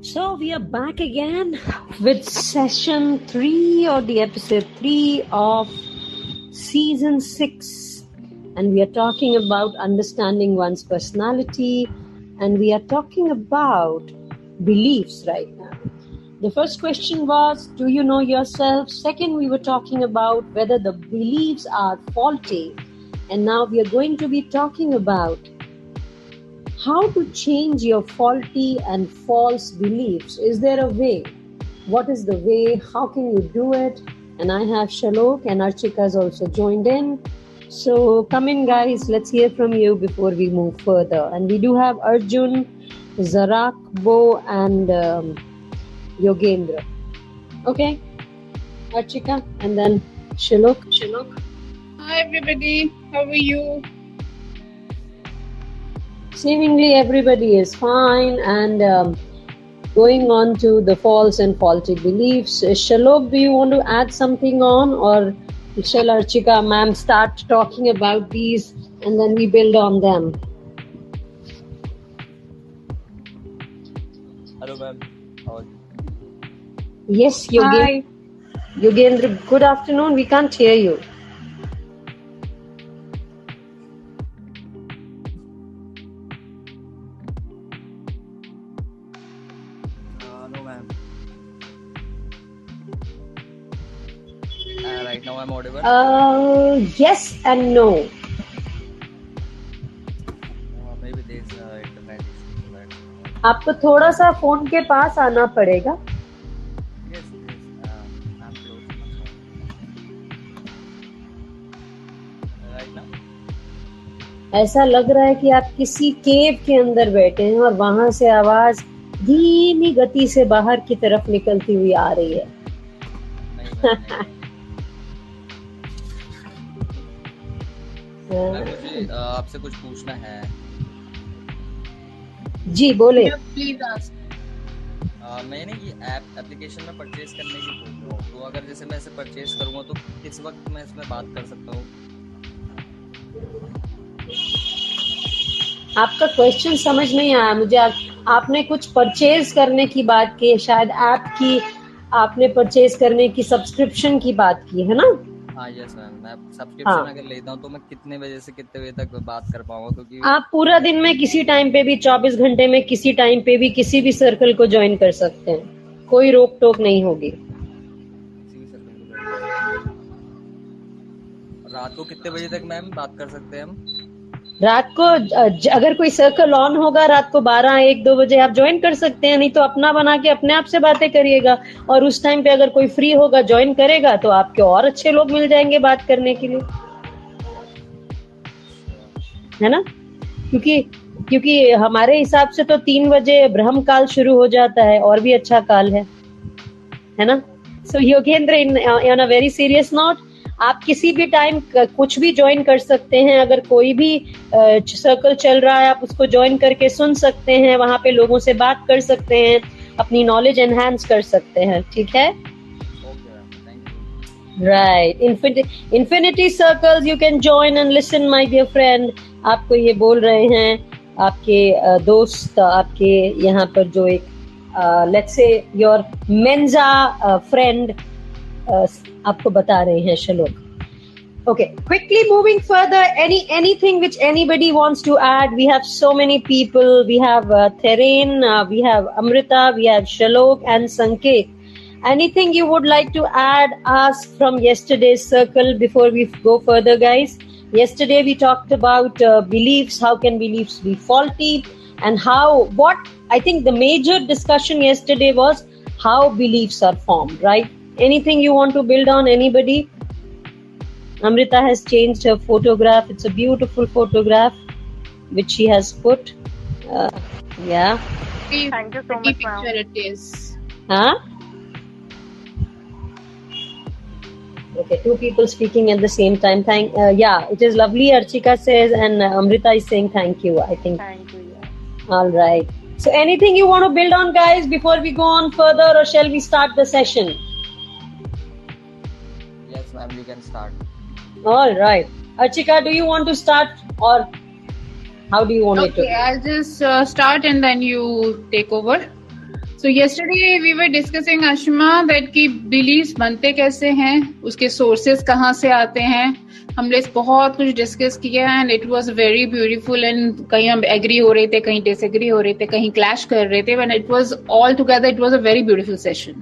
So we are back again with session 3 or the episode 3 of season 6, and we are talking about understanding one's personality, and we are talking about beliefs right now. The first question was, do you know yourself? Second, we were talking about whether the beliefs are faulty, and now we are going to be talking about how to change your faulty and false beliefs. Is there a way? What is the way? How can you do it? And I have Shalok and Archika has also joined in. So come in, guys. Let's hear from you before we move further. And we do have Arjun, Zarak, Bo, and Yogendra. Okay, Archika, and then Shalok. Hi everybody, how are you? Seemingly everybody is fine, and going on to the false and faulty beliefs. Shalok, do you want to add something on, or shall Archika ma'am start talking about these and then we build on them? Hello ma'am, how are you? Yes, Hi. Yogendra, good afternoon. We can't hear you. No ma'am. Right now I'm audible. Yes and no. Maybe there's internet issue. Right? आपको थोड़ा सा phone के पास आना पड़ेगा. Yes. I'm close to my phone. Right now? ऐसा लग रहा है कि आप किसी केव के अंदर बैठे हैं और वहां से आवाज धीमी गति से बाहर की तरफ निकलती हुई आ रही है. नहीं. मुझे आपसे कुछ पूछना है. जी बोले. Please ask. मैंने ये एप्लीकेशन में परचेज करने की बोल रहा हूँ, तो अगर जैसे मैं इसे परचेज करूँगा तो किस वक्त मैं इसमें बात कर सकता हूँ? आपका क्वेश्चन समझ नहीं आया मुझे. आपने कुछ परचेज करने की बात की, शायद ऐप की आपने परचेज करने की, सब्सक्रिप्शन की बात की है ना? हाँ यस मैम, मैं सब्सक्रिप्शन अगर लेता हूँ तो मैं कितने बजे से कितने बजे तक बात कर पाऊंगा? क्योंकि आप पूरा दिन में किसी टाइम पे भी, 24 घंटे में किसी टाइम पे भी किसी भी सर्कल को ज्वाइन कर सकते हैं. कोई रोक टोक नहीं होगी. रात को कितने बजे तक मैम बात कर सकते हैं हम? रात को अगर कोई सर्कल ऑन होगा रात को 12, 1, 2 बजे आप ज्वाइन कर सकते हैं. नहीं तो अपना बना के अपने आप से बातें करिएगा, और उस टाइम पे अगर कोई फ्री होगा ज्वाइन करेगा तो आपके और अच्छे लोग मिल जाएंगे बात करने के लिए, है ना? क्योंकि हमारे हिसाब से तो 3 बजे ब्रह्म काल शुरू हो जाता है, और भी अच्छा काल है ना? So Yogendra, on a very serious note, आप किसी भी टाइम कुछ भी ज्वाइन कर सकते हैं. अगर कोई भी सर्कल चल रहा है आप उसको ज्वाइन करके सुन सकते हैं, वहां पे लोगों से बात कर सकते हैं, अपनी नॉलेज एनहांस कर सकते हैं. ठीक है? Right. Infinity circles you can join and listen my dear friend. आपको ये बोल रहे हैं आपके दोस्त, आपके यहाँ पर जो एक लेट्स से योर मेंजा फ्रेंड आपको बता रहे हैं Shalok. Okay, quickly moving further, anything which anybody wants to add? We have so many people. We have Therain, we have Amrita, we have Shalok and Sanket. Anything you would like to add, ask from yesterday's circle before we go further, guys? Yesterday we talked about beliefs. How can beliefs be faulty, and what I think the major discussion yesterday was how beliefs are formed, right? Anything you want to build on, anybody? Amrita has changed her photograph. It's a beautiful photograph which she has put. Yeah. Thank you so much, ma'am. It is. Huh? Okay, 2 people speaking at the same time. Yeah, it is lovely, Archika says, and Amrita is saying thank you, I think. Thank you, yeah. All right. So anything you want to build on, guys, before we go on further, or shall we start the session? Yes ma'am, you can start. All right. Archika, do you want to start, or how do you want it to? Okay, I'll just start and then you take over. So yesterday we were discussing, Ashima, that कि beliefs बनते कैसे हैं, उसके sources कहाँ से आते हैं. हमने बहुत कुछ डिस्कस किया and it was very beautiful and कहीं हम agree हो रहे थे, कहीं disagree हो रहे थे, कहीं clash कर रहे थे, and it was all together, it was a very beautiful session.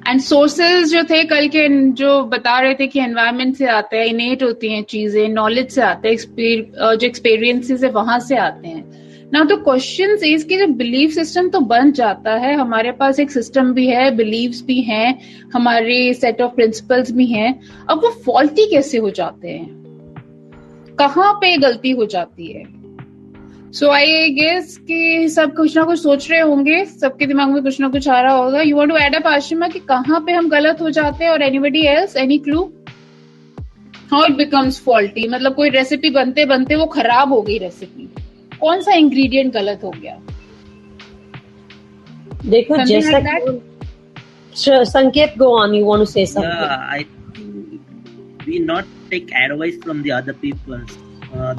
And sources जो थे कल के, जो बता रहे थे कि environment से आते हैं, innate होती हैं चीजें, knowledge से आते हैं, जो experiences है वहां से आते हैं. ना तो क्वेश्चन इज कि जब बिलीफ सिस्टम तो बन जाता है, हमारे पास एक सिस्टम भी है, बिलीव्स भी हैं, हमारे सेट ऑफ प्रिंसिपल्स भी हैं, अब वो फॉल्टी कैसे हो जाते हैं, कहाँ पे गलती हो जाती है. सो आई गेस कि सब कुछ ना कुछ सोच रहे होंगे, सबके दिमाग में कुछ ना कुछ आ रहा होगा. You want to add up Ashima कि कहाँ पे हम गलत हो जाते हैं, और anybody else, any clue how it becomes faulty. मतलब कोई रेसिपी बनते बनते वो खराब हो गई रेसिपी, कौन सा इंग्रेडिएंट गलत हो गया. देखो जैसा संकेत, go on, you want to say something? We not take advice from the other people.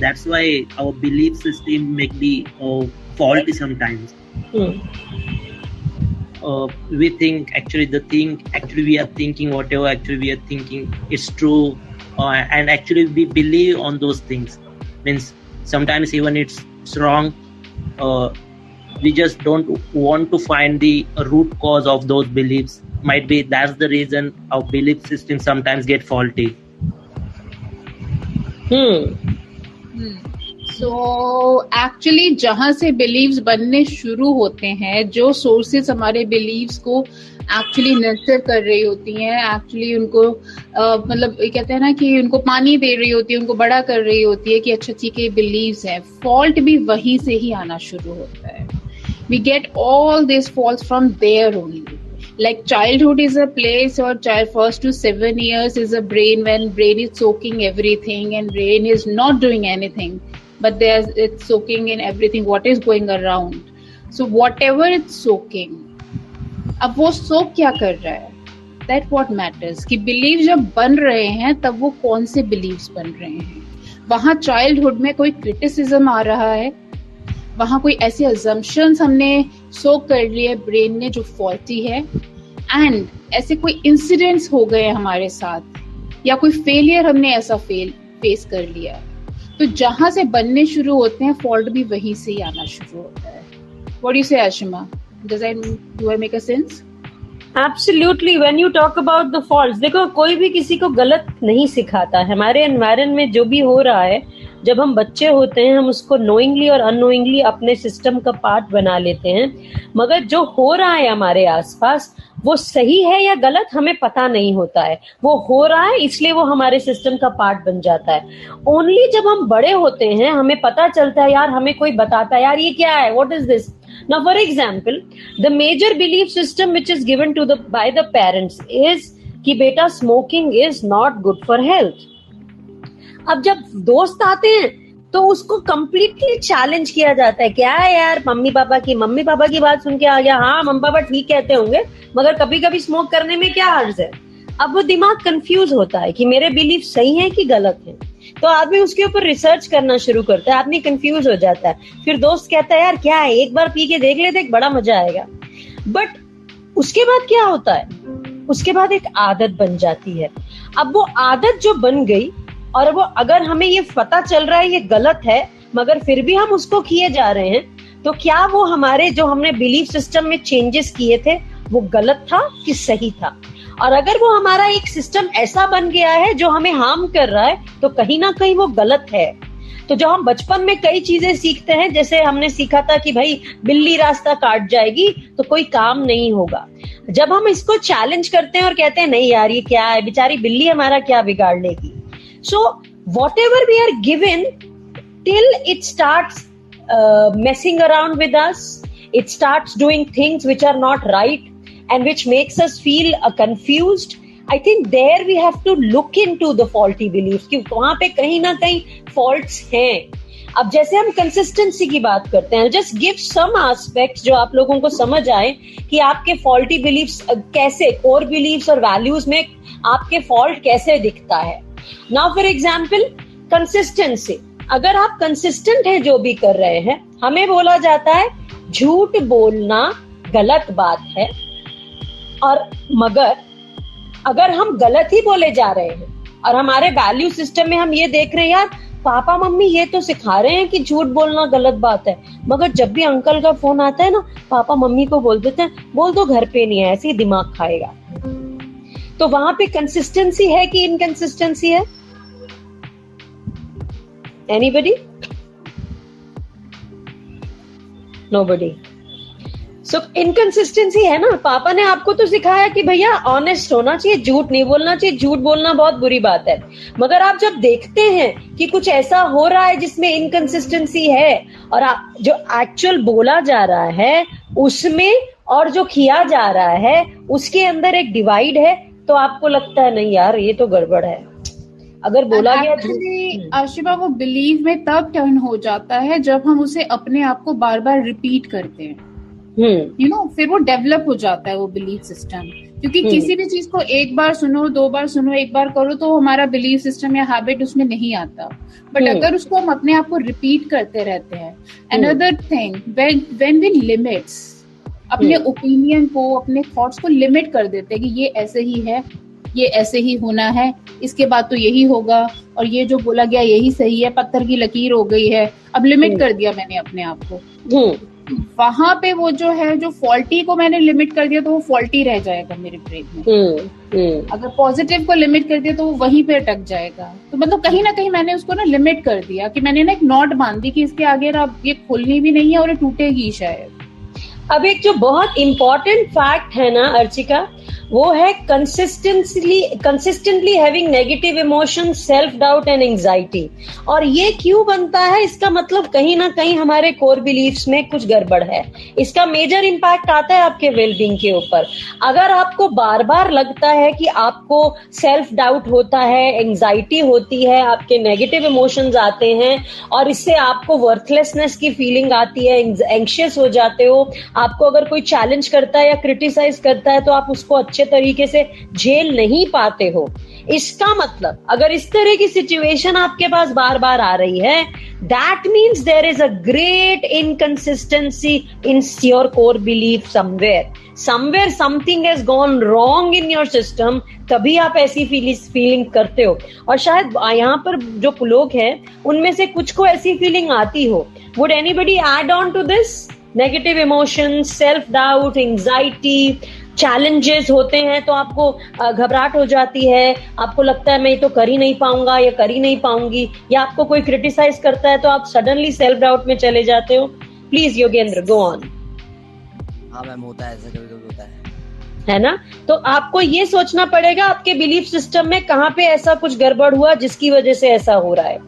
That's why our belief system make the faulty sometimes. We think actually we are thinking whatever actually we are thinking is true, and actually we believe on those things. Means sometimes even it's wrong. We just don't want to find the root cause of those beliefs. Might be that's the reason our belief system sometimes get faulty. So actually जहां से beliefs बनने शुरू होते हैं, जो sources हमारे beliefs को actually nurture कर रही होती हैं, एक्चुअली उनको मतलब कहते हैं ना कि उनको पानी दे रही होती है, उनको बड़ा कर रही होती है कि अच्छा ठीक है बिलीव्स है, फॉल्ट भी वहीं से ही आना शुरू होता है. We get all this faults from there only. Like childhood is a place, or child first to 7 years is a brain, when brain is soaking everything and brain is not doing anything, but it's soaking in everything what is going around. So whatever it's soaking, अब वो सोक क्या कर रहा है, that what matters. कि believe जब बन रहे हैं तब वो कौन से बिलीव्स बन रहे हैं. वहां चाइल्डहुड में कोई क्रिटिसिज्म आ रहा है, वहां कोई ऐसे अजम्पशंस हमने सोक कर लिए ब्रेन ने जो फॉल्टी है, एंड ऐसे कोई इंसिडेंट्स हो गए हमारे साथ, या कोई फेलियर हमने ऐसा फेस कर लिया. तो जहां से बनने शुरू होते हैं फॉल्ट भी वहीं से ही आना शुरू होता है. व्हाट डू यू से Ashima? Do I make a sense? Absolutely. When you talk about the faults, देखो कोई भी किसी को गलत नहीं सिखाता. हमारे एनवायरनमेंट में जो भी हो रहा है, जब हम बच्चे होते हैं हम उसको नोइंगली और अननोइंगली अपने सिस्टम का पार्ट बना लेते हैं, मगर जो हो रहा है हमारे आसपास वो सही है या गलत हमें पता नहीं होता है. वो हो रहा है इसलिए वो हमारे सिस्टम का पार्ट बन जाता है. ओनली जब हम बड़े होते हैं हमें पता चलता है, यार हमें कोई बताता है यार ये क्या है, what is this. Now, for example, the major belief system which is given to by the parents is कि बेटा smoking is not good for health. अब जब दोस्त आते हैं तो उसको completely challenge किया जाता है, क्या है यार मम्मी पापा की बात सुन के आ गया, हाँ मम्मी पापा ठीक कहते होंगे मगर कभी कभी स्मोक करने में क्या हर्ज है. अब वो दिमाग कंफ्यूज होता है कि मेरे बिलीफ सही है कि गलत है. तो आदमी उसके ऊपर रिसर्च करना शुरू करता है, आदमी कंफ्यूज हो जाता है. फिर दोस्त कहता है यार क्या है, एक बार पी के देख लेते, बड़ा मजा आएगा. बट उसके बाद क्या होता है, उसके बाद एक आदत बन जाती है. अब वो आदत जो बन गई, और वो अगर हमें ये पता चल रहा है ये गलत है मगर फिर भी हम उसको किए जा रहे हैं, तो क्या वो हमारे जो हमने बिलीफ सिस्टम में चेंजेस किए थे वो गलत था कि सही था. और अगर वो हमारा एक सिस्टम ऐसा बन गया है जो हमें हार्म कर रहा है तो कहीं ना कहीं वो गलत है. तो जो हम बचपन में कई चीजें सीखते हैं, जैसे हमने सीखा था कि भाई बिल्ली रास्ता काट जाएगी तो कोई काम नहीं होगा, जब हम इसको चैलेंज करते हैं और कहते हैं नहीं यार ये क्या है, बेचारी बिल्ली हमारा क्या बिगाड़ लेगी. So whatever we are given till it starts messing around with us, it starts doing things which are not right and which makes us feel confused. I think there we have to look into the faulty beliefs कि वहां पे कहीं ना कहीं faults हैं. अब जैसे हम consistency की बात करते हैं, just give some aspects जो आप लोगों को समझ आए कि आपके faulty beliefs कैसे, core beliefs और values में आपके fault कैसे दिखता है. Now for example, consistency. अगर आप consistent हैं जो भी कर रहे हैं, हमें बोला जाता है झूठ बोलना गलत बात है। और मगर अगर हम गलत ही बोले जा रहे हैं और हमारे वैल्यू सिस्टम में हम ये देख रहे हैं यार पापा मम्मी ये तो सिखा रहे हैं कि झूठ बोलना गलत बात है, मगर जब भी अंकल का फोन आता है ना पापा मम्मी को बोल देते हैं बोल दो घर पे नहीं है, ऐसे ही दिमाग खाएगा। तो वहां पे कंसिस्टेंसी है कि इनकंसिस्टेंसी है? एनीबडी? नोबडी। सो इनकंसिस्टेंसी है ना। पापा ने आपको तो सिखाया कि भैया ऑनेस्ट होना चाहिए, झूठ नहीं बोलना चाहिए, झूठ बोलना बहुत बुरी बात है, मगर आप जब देखते हैं कि कुछ ऐसा हो रहा है जिसमें इनकंसिस्टेंसी है और जो एक्चुअल बोला जा रहा है उसमें और जो किया जा रहा है उसके अंदर एक डिवाइड है, तो आपको लगता है नहीं यार ये तो गड़बड़ है। अगर बोला गया आशिमा वो बिलीव में तब टर्न हो जाता है जब हम उसे अपने आप को बार बार रिपीट करते हैं, यू नो, फिर वो डेवलप हो जाता है वो बिलीफ सिस्टम। क्योंकि किसी भी चीज को एक बार सुनो, दो बार सुनो, एक बार करो तो हमारा बिलीफ सिस्टम या हैबिट उसमें नहीं आता। बट अगर उसको हम अपने आप को रिपीट करते रहते हैं, another thing when we limits अपने ओपिनियन को, अपने थॉट्स को लिमिट कर देते हैं कि ये ऐसे ही है, ये ऐसे ही होना है, इसके बाद तो यही होगा, और ये जो बोला गया यही सही है, पत्थर की लकीर हो गई है, अब लिमिट कर दिया मैंने अपने आप को। वहां पे वो जो है, जो फॉल्टी को मैंने लिमिट कर दिया तो वो फॉल्टी रह जाएगा मेरे ब्रेन में। अगर पॉजिटिव को लिमिट कर दिया तो वो वहीं पे अटक जाएगा। तो मतलब कहीं ना कहीं मैंने उसको ना लिमिट कर दिया कि मैंने ना एक नॉट बांध दी कि इसके आगे अब ये खुलनी भी नहीं है और ये टूटेगी शायद। अब एक जो बहुत इंपॉर्टेंट फैक्ट है ना अर्चिका, वो है consistently having negative emotion, self doubt and anxiety. और ये क्यों बनता है? इसका मतलब कहीं ना कहीं हमारे कोर बिलीफ्स में कुछ गड़बड़ है। इसका मेजर इम्पैक्ट आता है आपके वेलबींग के ऊपर। अगर आपको बार बार लगता है कि आपको सेल्फ डाउट होता है, एंजाइटी होती है, आपके नेगेटिव इमोशंस आते हैं और इससे आपको वर्थलेसनेस की फीलिंग आती है, एंग्शियस हो जाते हो, आपको अगर कोई चैलेंज करता है या क्रिटिसाइज करता है तो आप उसको अच्छे तरीके से झेल नहीं पाते हो, इसका मतलब अगर इस तरह की सिचुएशन आपके पास बार बार आ रही है, that means there is a great inconsistency in your core belief. Somewhere something has gone wrong in your system, तभी आप ऐसी फीलिंग करते हो। और शायद यहाँ पर जो लोग हैं उनमें से कुछ को ऐसी फीलिंग आती हो। Would anybody add on to this? Negative emotions, self doubt, anxiety, challenges होते हैं तो आपको घबराहट हो जाती है, आपको लगता है मैं तो कर ही नहीं पाऊंगा या कर ही नहीं पाऊंगी, या आपको कोई क्रिटिसाइज करता है तो आप सडनली सेल्फ डाउट में चले जाते हो। Please Yogendra, go on. हाँ मैम, होता है, ऐसा कभी कभी होता है ना? तो आपको ये सोचना पड़ेगा आपके बिलीफ सिस्टम में कहाँ पे ऐसा कुछ गड़बड़ हुआ जिसकी वजह से ऐसा हो रहा है।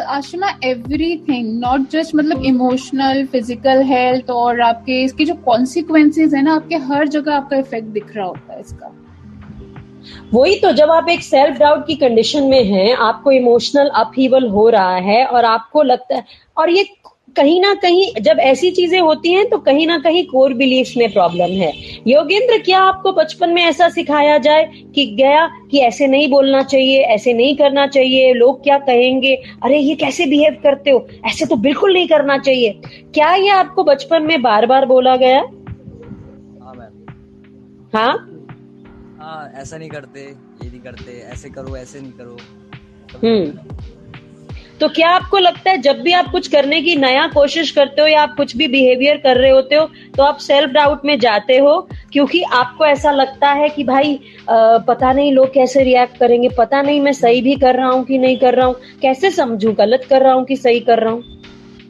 आशिमा एवरीथिंग, नॉट जस्ट मतलब इमोशनल, फिजिकल हेल्थ, और आपके इसके जो कॉन्सिक्वेंसेस है ना, आपके हर जगह आपका इफेक्ट दिख रहा होता है इसका। वही तो, जब आप एक सेल्फ डाउट की कंडीशन में हैं, आपको इमोशनल अपहीवल हो रहा है और आपको लगता है, और ये कहीं ना कहीं जब ऐसी चीजें होती हैं तो कहीं ना कहीं कोर बिलीफ में प्रॉब्लम है। योगेंद्र, क्या आपको बचपन में ऐसा सिखाया जाए कि गया कि ऐसे नहीं बोलना चाहिए, ऐसे नहीं करना चाहिए, लोग क्या कहेंगे, अरे ये कैसे बिहेव करते हो, ऐसे तो बिल्कुल नहीं करना चाहिए? क्या ये आपको बचपन में बार बार बोला गया? हाँ मैम। हाँ, ऐसा नहीं करते, ये नहीं करते, ऐसे करो, ऐसे नहीं करो। तो क्या आपको लगता है जब भी आप कुछ करने की नया कोशिश करते हो या आप कुछ भी बिहेवियर कर रहे होते हो तो आप सेल्फ डाउट में जाते हो, क्योंकि आपको ऐसा लगता है कि भाई पता नहीं लोग कैसे रिएक्ट करेंगे, पता नहीं मैं सही भी कर रहा हूँ कि नहीं कर रहा हूँ, कैसे समझूं गलत कर रहा हूँ कि सही कर रहा हूँ?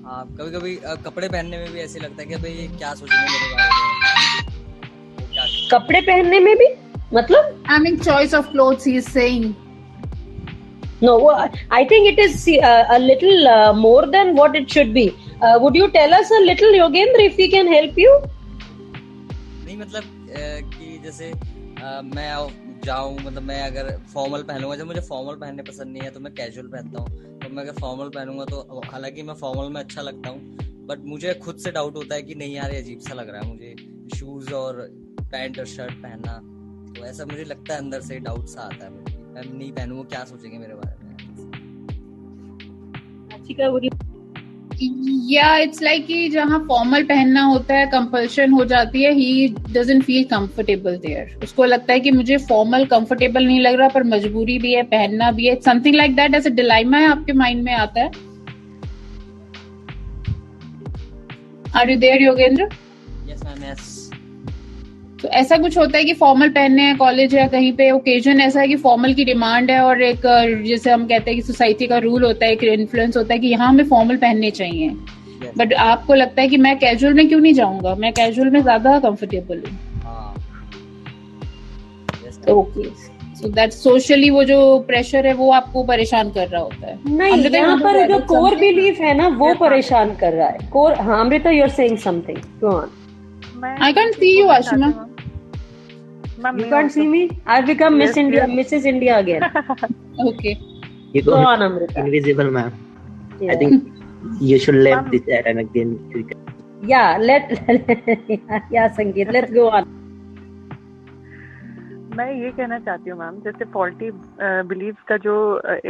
हाँ, कभी कभी कपड़े पहनने में भी ऐसे लगता है कि भाई ये क्या सोचेंगे मेरे बारे में। कपड़े पहनने में भी मतलब I mean choice of clothes he is saying. No, I think it is a little more than what it should be. Would you tell us a little, Yogendra, if we can help you? नहीं मतलब कि जैसे मैं जाऊँ, मतलब मैं अगर formal पहनूंगा, जब मुझे फॉर्मल पहनने पसंद नहीं है तो मैं कैजुअल पहनता हूँ। तो मैं अगर फॉर्मल पहनूंगा तो हालांकि मैं फॉर्मल में अच्छा लगता हूँ, बट मुझे खुद से डाउट होता है कि नहीं यार ये अजीब सा लग रहा है मुझे शूज और पैंट और शर्ट पहनना। तो ऐसा मुझे लगता है, अंदर से डाउट सा आता है, मैं नहीं पहनूं, क्या सोचेंगे मेरे बारे में। या इट्स लाइक कि जहाँ फॉर्मल पहनना होता है कंपल्शन हो जाती है, he doesn't feel comfortable there. उसको लगता है कि मुझे फॉर्मल कंफर्टेबल नहीं लग रहा पर मजबूरी भी है, पहनना भी है. समथिंग लाइक दैट ऐसा डिलेमा है आपके माइंड में आता है. Are you there Yogendra? Yes ma'am, yes. तो ऐसा कुछ होता है कि फॉर्मल पहनने हैं कॉलेज या कहीं पे ओकेजन ऐसा है कि फॉर्मल की डिमांड है और एक जैसे हम कहते हैं कि सोसाइटी का रूल होता है, एक इन्फ्लुएंस होता है कि यहाँ हमें फॉर्मल पहनने चाहिए. बट आपको लगता है कि मैं कैजुअल में क्यों नहीं जाऊंगा, मैं कैजुअल में ज्यादा कंफर्टेबल हूँ. ओके, सो दैट सोशली वो जो प्रेशर है वो आपको परेशान कर रहा होता है. नहीं, यहाँ पर जो कोर बिलीफ है ना वो परेशान कर रहा है. कोर. हाँ Amrita, you are saying something. Go on. I can't see you, Ashima. You can't see me? I've become Miss India, Mrs. India again. Okay. You go on, Amrita. Invisible, ma'am. Yeah. I think you should let this air and again. Yeah, yeah, Sangeet, let's go on. मैं ये कहना चाहती हूँ ma'am, जैसे faulty beliefs का जो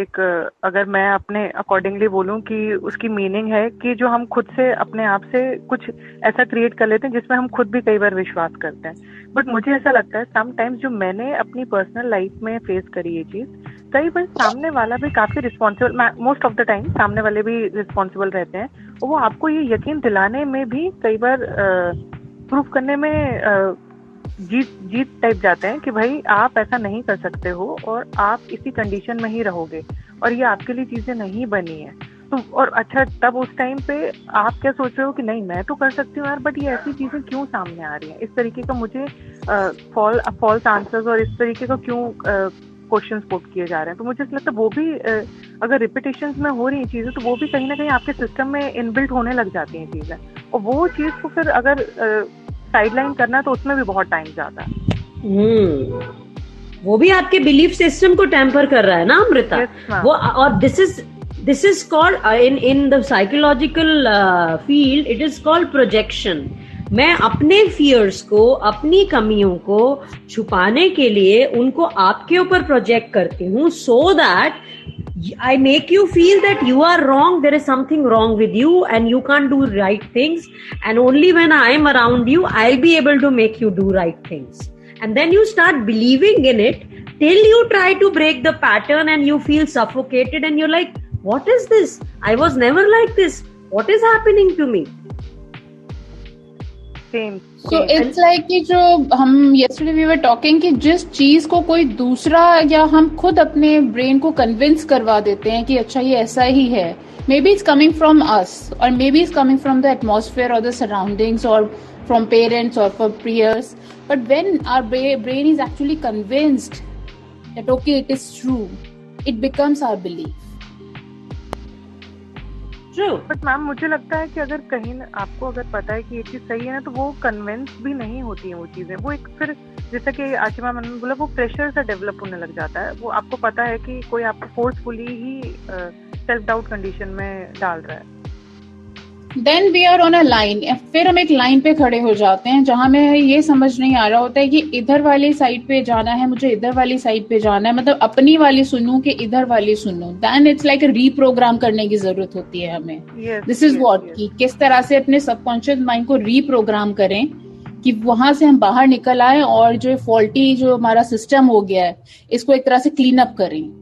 एक, अगर मैं अपने अकॉर्डिंगली बोलूँ कि उसकी मीनिंग है कि जो हम खुद से अपने आप से कुछ ऐसा क्रिएट कर लेते हैं जिसमें हम खुद भी कई बार विश्वास करते हैं. बट मुझे ऐसा लगता है समटाइम्स जो मैंने अपनी पर्सनल लाइफ में फेस करी ये चीज़, कई बार सामने वाला भी काफ़ी responsible, most of the time सामने वाले भी रिस्पॉन्सिबल रहते हैं और वो आपको ये यकीन दिलाने में भी कई बार प्रूफ करने में जीत टाइप जाते हैं कि भाई आप ऐसा नहीं कर सकते हो और आप इसी कंडीशन में ही रहोगे और ये आपके लिए चीजें नहीं बनी है. तो और अच्छा, तब उस टाइम पे आप क्या सोच रहे हो कि नहीं मैं तो कर सकती हूँ यार, बट ये ऐसी चीजें क्यों सामने आ रही हैं, इस तरीके का मुझे फॉल्स आंसर्स और इस तरीके का क्यों क्वेश्चंस पुट किए जा रहे हैं. तो मुझे लगता है वो भी अगर रिपीटेशंस में हो रही हैं चीजें तो वो भी कहीं ना कहीं आपके सिस्टम में इनबिल्ट होने लग जाती हैं चीजें, और वो चीज को फिर अगर साइडलाइन करना तो उसमें भी बहुत टाइम जाता है. वो भी आपके बिलीफ सिस्टम को टेम्पर कर रहा है ना अमृता. वो और this is called in the psychological field it is called projection. मैं अपने फियर्स को, अपनी कमियों को छुपाने के लिए उनको आपके ऊपर प्रोजेक्ट करती हूँ, so that I make you feel that you are wrong, there is something wrong with you and you can't do right things, and only when I am around you I'll be able to make you do right things. And then you start believing in it till you try to break the pattern and you feel suffocated and you're like, what is this? I was never like this. What is happening to me? So it's like कि जो हम yesterday we were talking कि जिस चीज को कोई दूसरा या हम खुद अपने ब्रेन को कन्विंस करवा देते हैं कि अच्छा ये ऐसा ही है, maybe it's coming from us or maybe it's coming from the atmosphere or the surroundings or from parents or from peers, but when our brain is actually convinced that okay it is true, it becomes our belief. But ma'am मुझे लगता है कि अगर कहीं आपको अगर पता है कि ये चीज सही है ना तो वो कन्विंस भी नहीं होती है वो चीजें. वो एक फिर जैसा कि आशिमा मैंने बोला वो प्रेशर सा डेवलप होने लग जाता है. वो आपको पता है कि कोई आपको फोर्सफुली ही सेल्फ डाउट कंडीशन में डाल रहा है. Then we are on a line. फिर हम एक लाइन पे खड़े हो जाते हैं जहां में ये समझ नहीं आ रहा होता है कि इधर वाली साइड पे जाना है, मुझे इधर वाली साइड पे जाना है, मतलब अपनी वाली सुनूं कि इधर वाली सुनूं. Then it's like रीप्रोग्राम करने की जरूरत होती है हमें. This is what कि किस तरह से अपने सबकॉन्शियस माइंड को रीप्रोग्राम करें कि वहां से हम बाहर निकल आए और जो फॉल्टी जो हमारा सिस्टम हो गया है इसको एक तरह से क्लीन अप करें.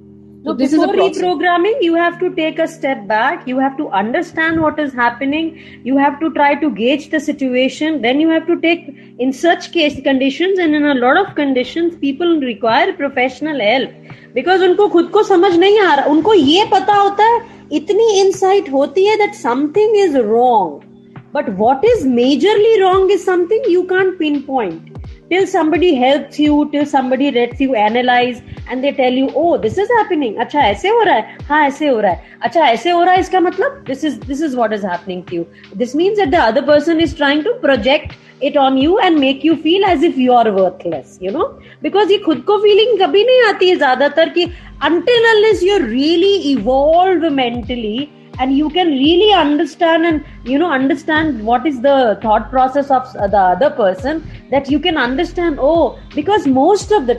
So before reprogramming, you have to take a step back. You have to understand what is happening. You have to try to gauge the situation. Then you have to take, in such case conditions and in a lot of conditions, people require professional help because उनको खुद को समझ नहीं आ रहा. उनको ये पता होता है, इतनी insight होती है that something is wrong. But what is majorly wrong is something you can't pinpoint. Till somebody helps you, till somebody lets you analyze and they tell you, oh, this is happening. अच्छा ऐसे हो रहा है, हाँ ऐसे हो रहा है, अच्छा ऐसे हो रहा है, इसका मतलब this is what is happening to you. This means that the other person is trying to project it on you and make you feel as if you are worthless, you know, because ये खुद को feeling कभी नहीं आती है ज्यादातर कि until unless you're really evolved mentally and you can really understand and understand what is the thought process of the other person, that you can understand, oh, because most of the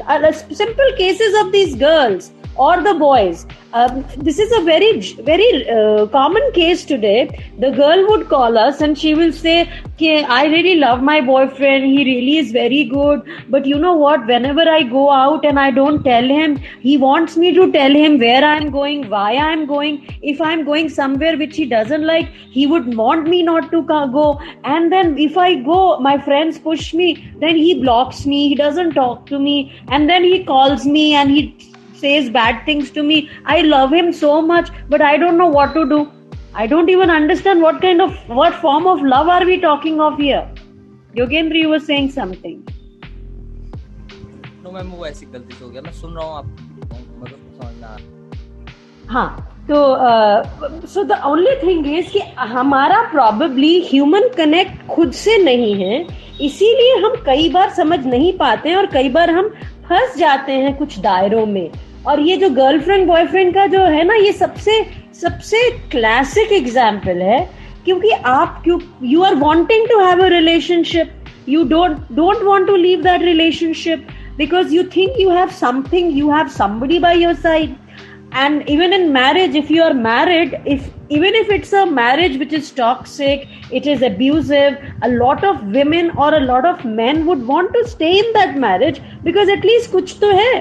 simple cases of these girls or the boys, this is a very common case today. The girl would call us and she will say, I really love my boyfriend, he really is very good, but you know what, whenever I go out and I don't tell him, he wants me to tell him where I'm going, why I'm going. If I'm going somewhere which he doesn't like, he would want me not to go, and then if I go, my friends push me, then he blocks me, he doesn't talk to me, and then he calls me and he says bad things to me. I love him so much, but I don't know what to do. I don't even understand what form of love are we talking of here. Yogendra, you were saying something. No ma'am, वो ऐसी गलती से हो गया, मैं सुन रहा हूँ आप, मतलब समझ ना। हाँ, तो so the only thing is कि हमारा probably human connect खुद से नहीं है, इसीलिए हम कई बार समझ नहीं पाते हैं और कई बार हम फंस जाते हैं कुछ दायरों में। और ये जो गर्लफ्रेंड बॉयफ्रेंड का जो है ना, ये सबसे क्लासिक एग्जाम्पल है, क्योंकि आप you are wanting to have a relationship, you don't want to leave that relationship because you think you have something, you have somebody by your side. And even in marriage, if you are married, even if it's a marriage which is toxic, it is abusive, a lot of women or a lot of men would want to stay in that marriage because at least कुछ तो है,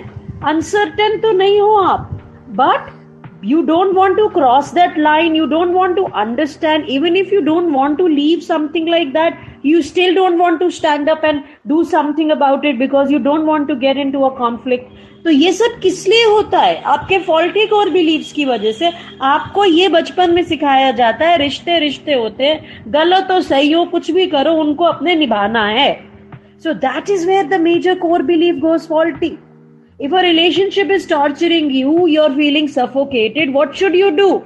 uncertain तो नहीं हो आप, but you don't want to cross that line, you don't want to understand. Even if you don't want to leave something like that, you still don't want to stand up and do something about it because you don't want to get into a conflict. तो ये सब किस लिए होता है? आपके faulty core beliefs की वजह से। आपको ये बचपन में सिखाया जाता है रिश्ते रिश्ते होते हैं, गलत हो सही हो कुछ भी करो, उनको अपने निभाना है। So that is where the major core belief goes faulty. If a relationship is torturing you, you're feeling suffocated, what should you do?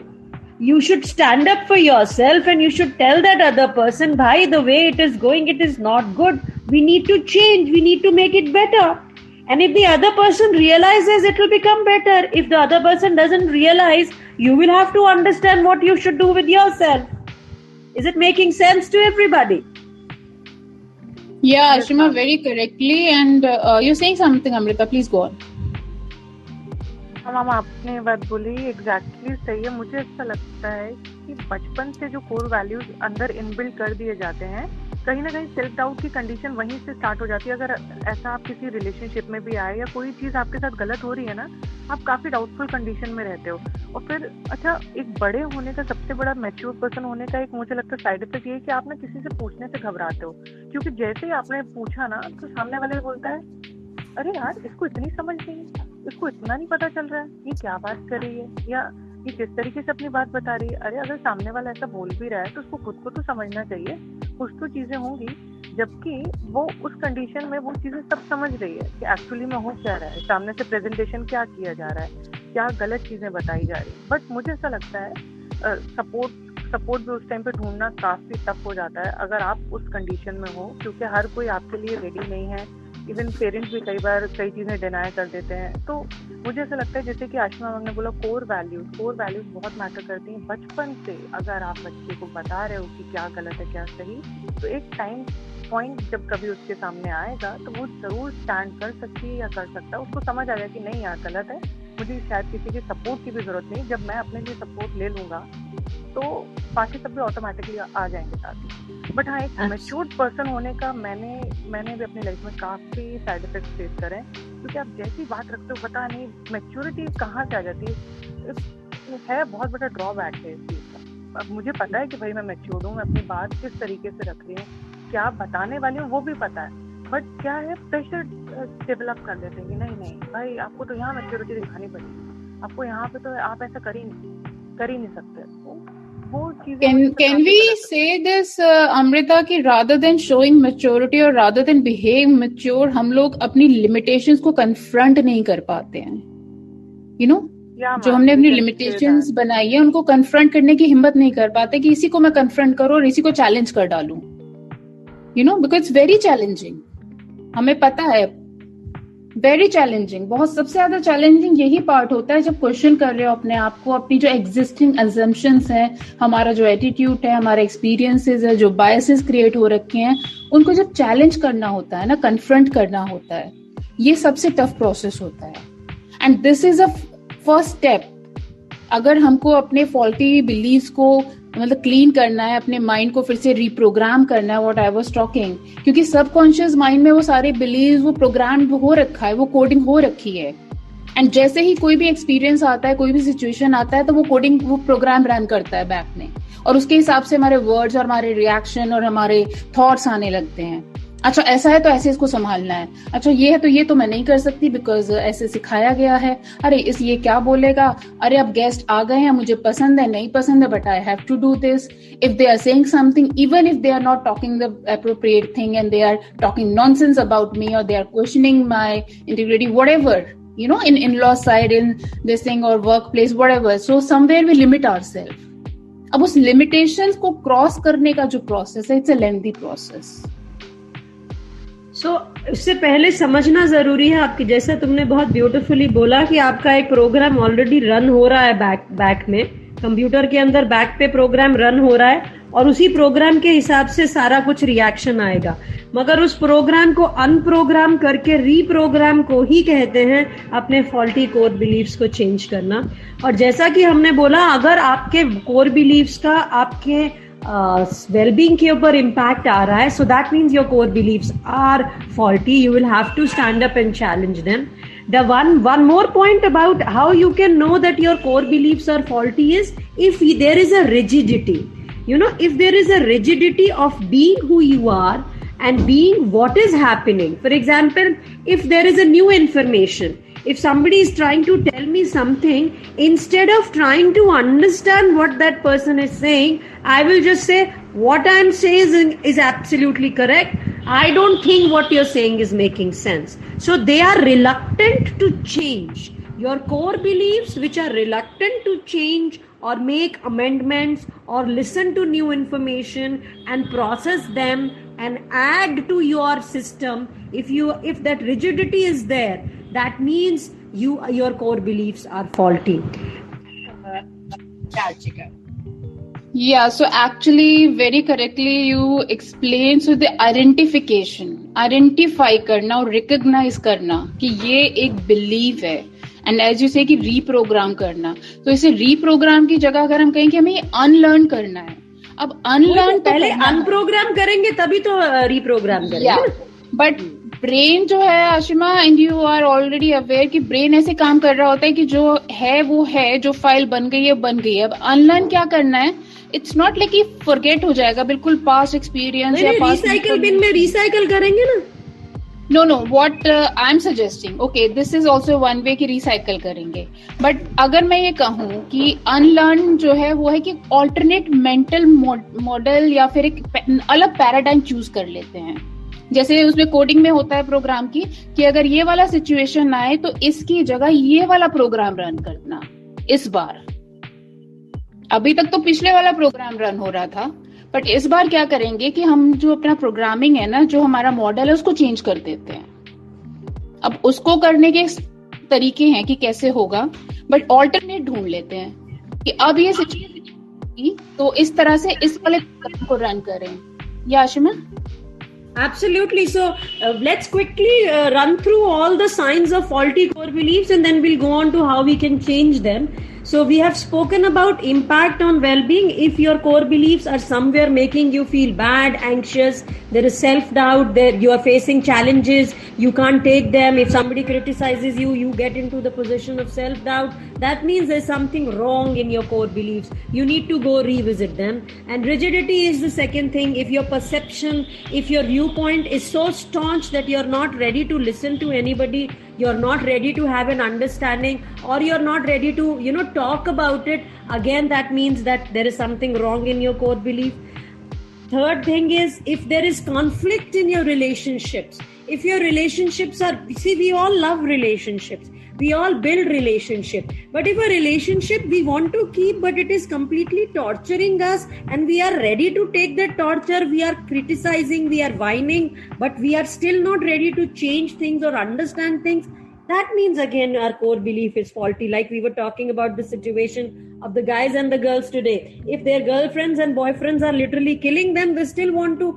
You should stand up for yourself and you should tell that other person, bhai, the way it is going, it is not good. We need to change. We need to make it better. And if the other person realizes, it will become better. If the other person doesn't realize, you will have to understand what you should do with yourself. Is it making sense to everybody? Yeah, Ashima, very correctly. And you're saying something, Amrita. Please go on. Ma'am, आपने बात बोली exactly सही है। मुझे ऐसा लगता है कि बचपन से जो कोर वैल्यूज अंदर इनबिल्ट कर दिए जाते हैं, कहीं ना कहीं सेल्फ डाउट की कंडीशन वहीं से स्टार्ट हो जाती है। अगर ऐसा आप किसी रिलेशनशिप में भी आए या कोई चीज़ आपके साथ गलत हो रही है ना, आप काफ़ी डाउटफुल कंडीशन में रहते हो। और फिर अच्छा, एक बड़े होने का सबसे बड़ा मैच्योर पर्सन होने का एक मुझे लगता है साइड इफेक्ट ये है कि आप ना किसी से पूछने से घबराते हो, क्योंकि जैसे ही आपने पूछा ना तो सामने वाले बोलता है, अरे यार इसको इतनी समझ नहीं, इसको इतना नहीं पता चल रहा है, ये क्या बात कर रही है, या ये जिस तरीके से अपनी बात बता रही है। अरे अगर सामने वाला ऐसा बोल भी रहा है तो उसको खुद को तो समझना चाहिए, कुछ तो चीजें होंगी, जबकि वो उस कंडीशन में वो चीजें सब समझ रही है कि एक्चुअली में हो क्या रहा है, सामने से प्रेजेंटेशन क्या किया जा रहा है, क्या गलत चीजें बताई जा रही है। बट मुझे ऐसा लगता है सपोर्ट भी उस टाइम पे ढूंढना काफी टफ हो जाता है अगर आप उस कंडीशन में हो, क्योंकि हर कोई आपके लिए रेडी नहीं है। इवन पेरेंट्स भी कई बार कई चीज़ें डिनाई कर देते हैं। तो मुझे ऐसा लगता है जैसे कि आशिमा मैम ने बोला, कोर वैल्यूज बहुत मैटर करती हैं। बचपन से अगर आप बच्चे को बता रहे हो कि क्या गलत है क्या सही, तो एक टाइम पॉइंट जब कभी उसके सामने आएगा तो वो जरूर स्टैंड कर सकती है या कर सकता है। उसको समझ आ जाए कि नहीं यार गलत है, मुझे शायद किसी की सपोर्ट की भी जरूरत नहीं, जब मैं अपने लिए सपोर्ट ले लूँगा तो बाकी सब भी ऑटोमेटिकली आ जाएंगे साथ ही। बट हाँ, एक मैच्योर्ड पर्सन होने का मैंने भी अपनी लाइफ में काफ़ी साइड इफेक्ट फेस करे हैं, क्योंकि आप जैसी बात रखते हो पता नहीं मैच्योरिटी कहाँ से आ जाती है बहुत बड़ा ड्रॉबैक है इस चीज़ का। अब मुझे पता है कि भाई मैं मैच्योर्ड हूँ, मैं अपनी बात किस तरीके से रख रही हूँ, क्या बताने वाली हूँ वो भी पता है, बट क्या है प्रेशर डेवलप कर देते हैं कि नहीं भाई आपको तो यहाँ मैच्योरिटी दिखानी पड़ेगी, आपको यहाँ पे तो आप ऐसा कर ही नहीं सकते। Can we say this, Amrita, कि rather than showing maturity और rather than behave mature, हम लोग अपनी limitations को confront नहीं कर पाते हैं, you know? जो हमने अपनी limitations बनाई है उनको confront करने की हिम्मत नहीं कर पाते कि इसी को मैं confront करूं और इसी को challenge कर डालूं, you know, because it's very challenging. हमें पता है वेरी चैलेंजिंग, बहुत सबसे ज्यादा चैलेंजिंग यही पार्ट होता है जब क्वेश्चन कर रहे हो अपने आप को, अपनी जो एग्जिस्टिंग अजम्पशंस हैं, हमारा जो एटीट्यूड है, हमारे एक्सपीरियंसेस है, जो बायसेस क्रिएट हो रखे हैं, उनको जब चैलेंज करना होता है ना, कन्फ्रंट करना होता है, ये सबसे टफ प्रोसेस होता है। And this is a first step अगर हमको अपने फॉल्टी बिलीव्स को मतलब क्लीन करना है, अपने माइंड को फिर से रिप्रोग्राम करना है, व्हाट आई वाज टॉकिंग, क्योंकि सबकॉन्शियस माइंड में वो सारे बिलीव्स वो प्रोग्राम हो रखा है, वो कोडिंग हो रखी है। एंड जैसे ही कोई भी एक्सपीरियंस आता है, कोई भी सिचुएशन आता है, तो वो कोडिंग वो प्रोग्राम रन करता है बैक में, और उसके हिसाब से हमारे वर्ड्स और हमारे रिएक्शन और हमारे थॉट्स आने लगते हैं। अच्छा ऐसा है तो ऐसे इसको संभालना है, अच्छा ये है तो ये तो मैं नहीं कर सकती बिकॉज ऐसे सिखाया गया है, अरे ये क्या बोलेगा, अरे अब गेस्ट आ गए हैं, मुझे पसंद है नहीं पसंद है, but I have to do this. If they are saying something, even if they are not talking the appropriate thing and they are talking nonsense about me और they are questioning my integrity, whatever, you know, in in-law side, in this thing or workplace, whatever, so somewhere we limit ourselves. अब उस limitations को cross करने का जो process है, it's a lengthy process. So इससे पहले समझना जरूरी है आपकी, जैसा तुमने बहुत ब्यूटीफुली बोला कि आपका एक प्रोग्राम ऑलरेडी रन हो रहा है बैक में, कंप्यूटर के अंदर बैक पे प्रोग्राम रन हो रहा है और उसी प्रोग्राम के हिसाब से सारा कुछ रिएक्शन आएगा। मगर उस प्रोग्राम को अनप्रोग्राम करके रीप्रोग्राम को ही कहते हैं अपने फॉल्टी कोर बिलीव्स को चेंज करना। और जैसा कि हमने बोला, अगर आपके कोर बिलीव्स का आपके वेलबींग के ऊपर इम्पैक्ट आ रहा है, so that means your core believes are faulty, you will have to stand up and challenge them. The one more point about how you can know that your core beliefs are faulty is if there is a rigidity. You know, if there is a rigidity of being who you are and being what is happening. For example, if there is a new information, if somebody is trying to tell me something, instead of trying to understand what that person is saying, I will just say what I am saying is absolutely correct. I don't think what you're saying is making sense. So they are reluctant to change. Your core beliefs which are reluctant to change or make amendments or listen to new information and process them and add to your system, if that rigidity is there, that means your core beliefs are faulty. Yeah, so actually very correctly you explained, so the identify करना और recognize करना कि ये एक belief है, and as you say कि reprogram करना, तो इसे reprogram की जगह अगर हम कहें कि हमें ये unlearn करना है, अब unlearn तो पहले unprogram करेंगे तभी तो reprogram करेंगे। Yeah, but ब्रेन जो है Ashima, and you are already aware कि ब्रेन ऐसे काम कर रहा होता है कि जो है वो है, जो फाइल बन गई है बन गई है। अब अनलर्न क्या करना है, इट्स नॉट लाइक कि फॉरगेट हो जाएगा बिल्कुल पास्ट एक्सपीरियंस या पास्ट रिसाइकल बिन में रिसाइकल करेंगे ना। Know what I am suggesting, okay this is also one way कि रिसाइकल करेंगे, बट अगर मैं ये कहूँ कि अनलर्न जो है वो है कि ऑल्टरनेट मेंटल मॉडल या फिर एक अलग पैराडाइम चूज कर लेते हैं। जैसे उसमें कोडिंग में होता है प्रोग्राम की कि अगर ये वाला सिचुएशन आए तो इसकी जगह ये वाला प्रोग्राम रन करना इस बार। अभी तक तो पिछले वाला प्रोग्राम रन हो रहा था, बट इस बार क्या करेंगे कि हम जो अपना प्रोग्रामिंग है ना, जो हमारा मॉडल है उसको चेंज कर देते हैं। अब उसको करने के तरीके हैं कि कैसे होगा, बट ऑल्टरनेट ढूंढ लेते हैं कि अब ये सिचुएशन तो इस तरह से इस वाले प्रोग्राम को रन करें। या Ashima? Absolutely. So let's quickly run through all the signs of faulty core beliefs and then we'll go on to how we can change them. So we have spoken about impact on well-being. If your core beliefs are somewhere making you feel bad, anxious, there is self-doubt, there you are facing challenges, you can't take them. If somebody criticizes you, you get into the position of self-doubt. That means there's something wrong in your core beliefs. You need to go revisit them. And rigidity is the second thing. If your perception, if your viewpoint is so staunch that you're not ready to listen to anybody, you're not ready to have an understanding, or you're not ready to, talk about it, again, that means that there is something wrong in your core belief. Third thing is, if there is conflict in your relationships, if your relationships are, we all love relationships. We all build relationship. But if a relationship we want to keep, but it is completely torturing us and we are ready to take that torture, we are criticizing, we are whining, but we are still not ready to change things or understand things, that means again our core belief is faulty. Like we were talking about the situation of the guys and the girls today. If their girlfriends and boyfriends are literally killing them, they still want to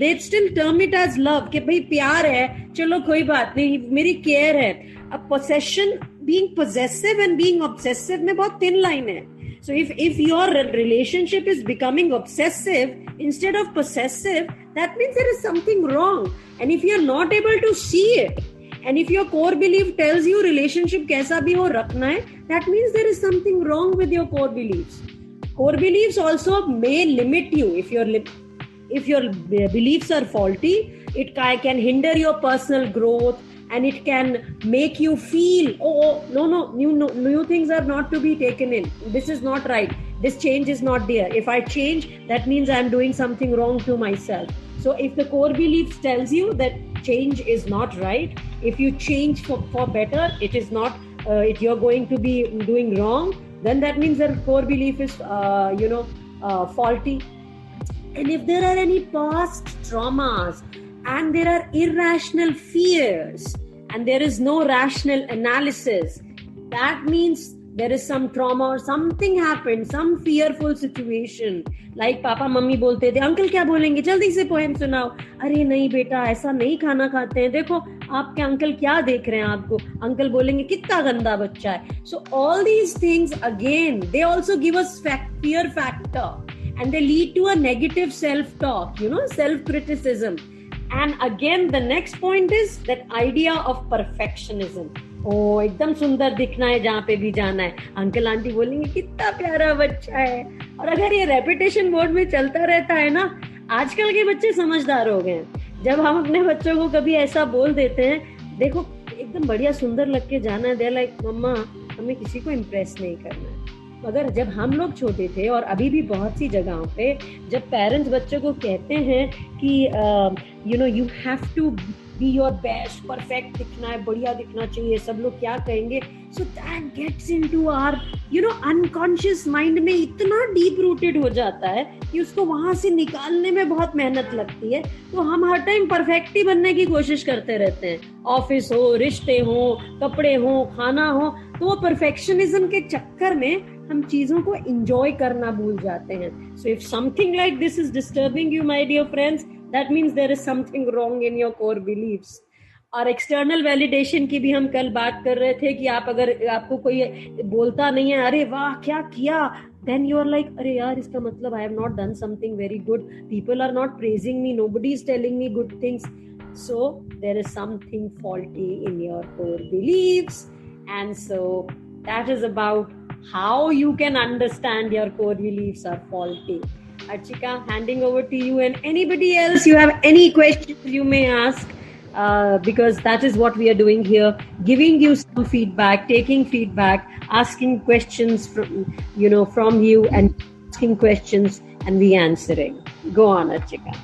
they still term it as love. कि भाई प्यार है, चलो कोई बात नहीं, मेरी care है. A possession being possessive and being obsessive में बहुत thin line है. So if your relationship is becoming obsessive instead of possessive, that means there is something wrong. And if you're not able to see it, and if your core belief tells you relationship कैसा भी हो रखना है, that means there is something wrong with your core beliefs. Core beliefs also may limit you. If your beliefs are faulty, it can hinder your personal growth, and it can make you feel, no, new things are not to be taken in. This is not right. This change is not there. If I change, that means I'm doing something wrong to myself. So if the core belief tells you that change is not right, if you change for better, it is not, you're going to be doing wrong, then that means that core belief is, faulty. And if there are any past traumas, and there are irrational fears, and there is no rational analysis, that means there is some trauma or something happened, some fearful situation. Like papa mummy बोलते थे, uncle क्या बोलेंगे, जल्दी से poem सुनाओ. अरे नहीं बेटा, ऐसा नहीं खाना खाते हैं, देखो आपके अंकल क्या देख रहे हैं आपको, अंकल बोलेंगे कितना गंदा बच्चा है. So all these things, again, they also give us fear factor, and they lead to a negative self-talk, self-criticism. And again, the next point is that idea of perfectionism. एकदम सुंदर दिखना है जहाँ पे भी जाना है, अंकल आंटी बोलेंगे कितना प्यारा बच्चा है. और अगर ये रेपिटेशन मोड में चलता रहता है ना, आजकल के बच्चे समझदार हो गए हैं. जब हम अपने बच्चों को कभी ऐसा बोल देते हैं, देखो एकदम बढ़िया सुंदर लग के जाना है, दे लाइक मम्मा हमें किसी को इम्प्रेस नहीं करना है. मगर जब हम लोग छोटे थे, और अभी भी बहुत सी जगहों पे जब पेरेंट्स बच्चों को कहते हैं कि you have to be your best, perfect दिखना है, बढ़िया दिखना चाहिए, सब लोग क्या कहेंगे, so that gets into our unconscious mind में इतना डीप रूटेड हो जाता है कि उसको वहां से निकालने में बहुत मेहनत लगती है. तो हम हर टाइम परफेक्ट ही बनने की कोशिश करते रहते हैं, ऑफिस हो, रिश्ते हो, कपड़े हो, खाना हो. तो वो परफेक्शनिज्म के चक्कर में हम चीजों को एंजॉय करना भूल जाते हैं. So if something like this is disturbing you my dear friends, that means there is something wrong in your core believes. और एक्सटर्नल वैलिडेशन की भी हम कल बात कर रहे थे कि आप अगर आपको कोई बोलता नहीं है, अरे वाह क्या किया, then you are like, अरे यार इसका मतलब I have not done something very good, people are not praising me, nobody is telling me good things. So there is something faulty in your core beliefs, and so that is about how you can understand your core beliefs are faulty. Archika, handing over to you, and anybody else, you have any questions you may ask, because that is what we are doing here, giving you some feedback, taking feedback, asking questions from you, and asking questions and we answering. Go on, Archika.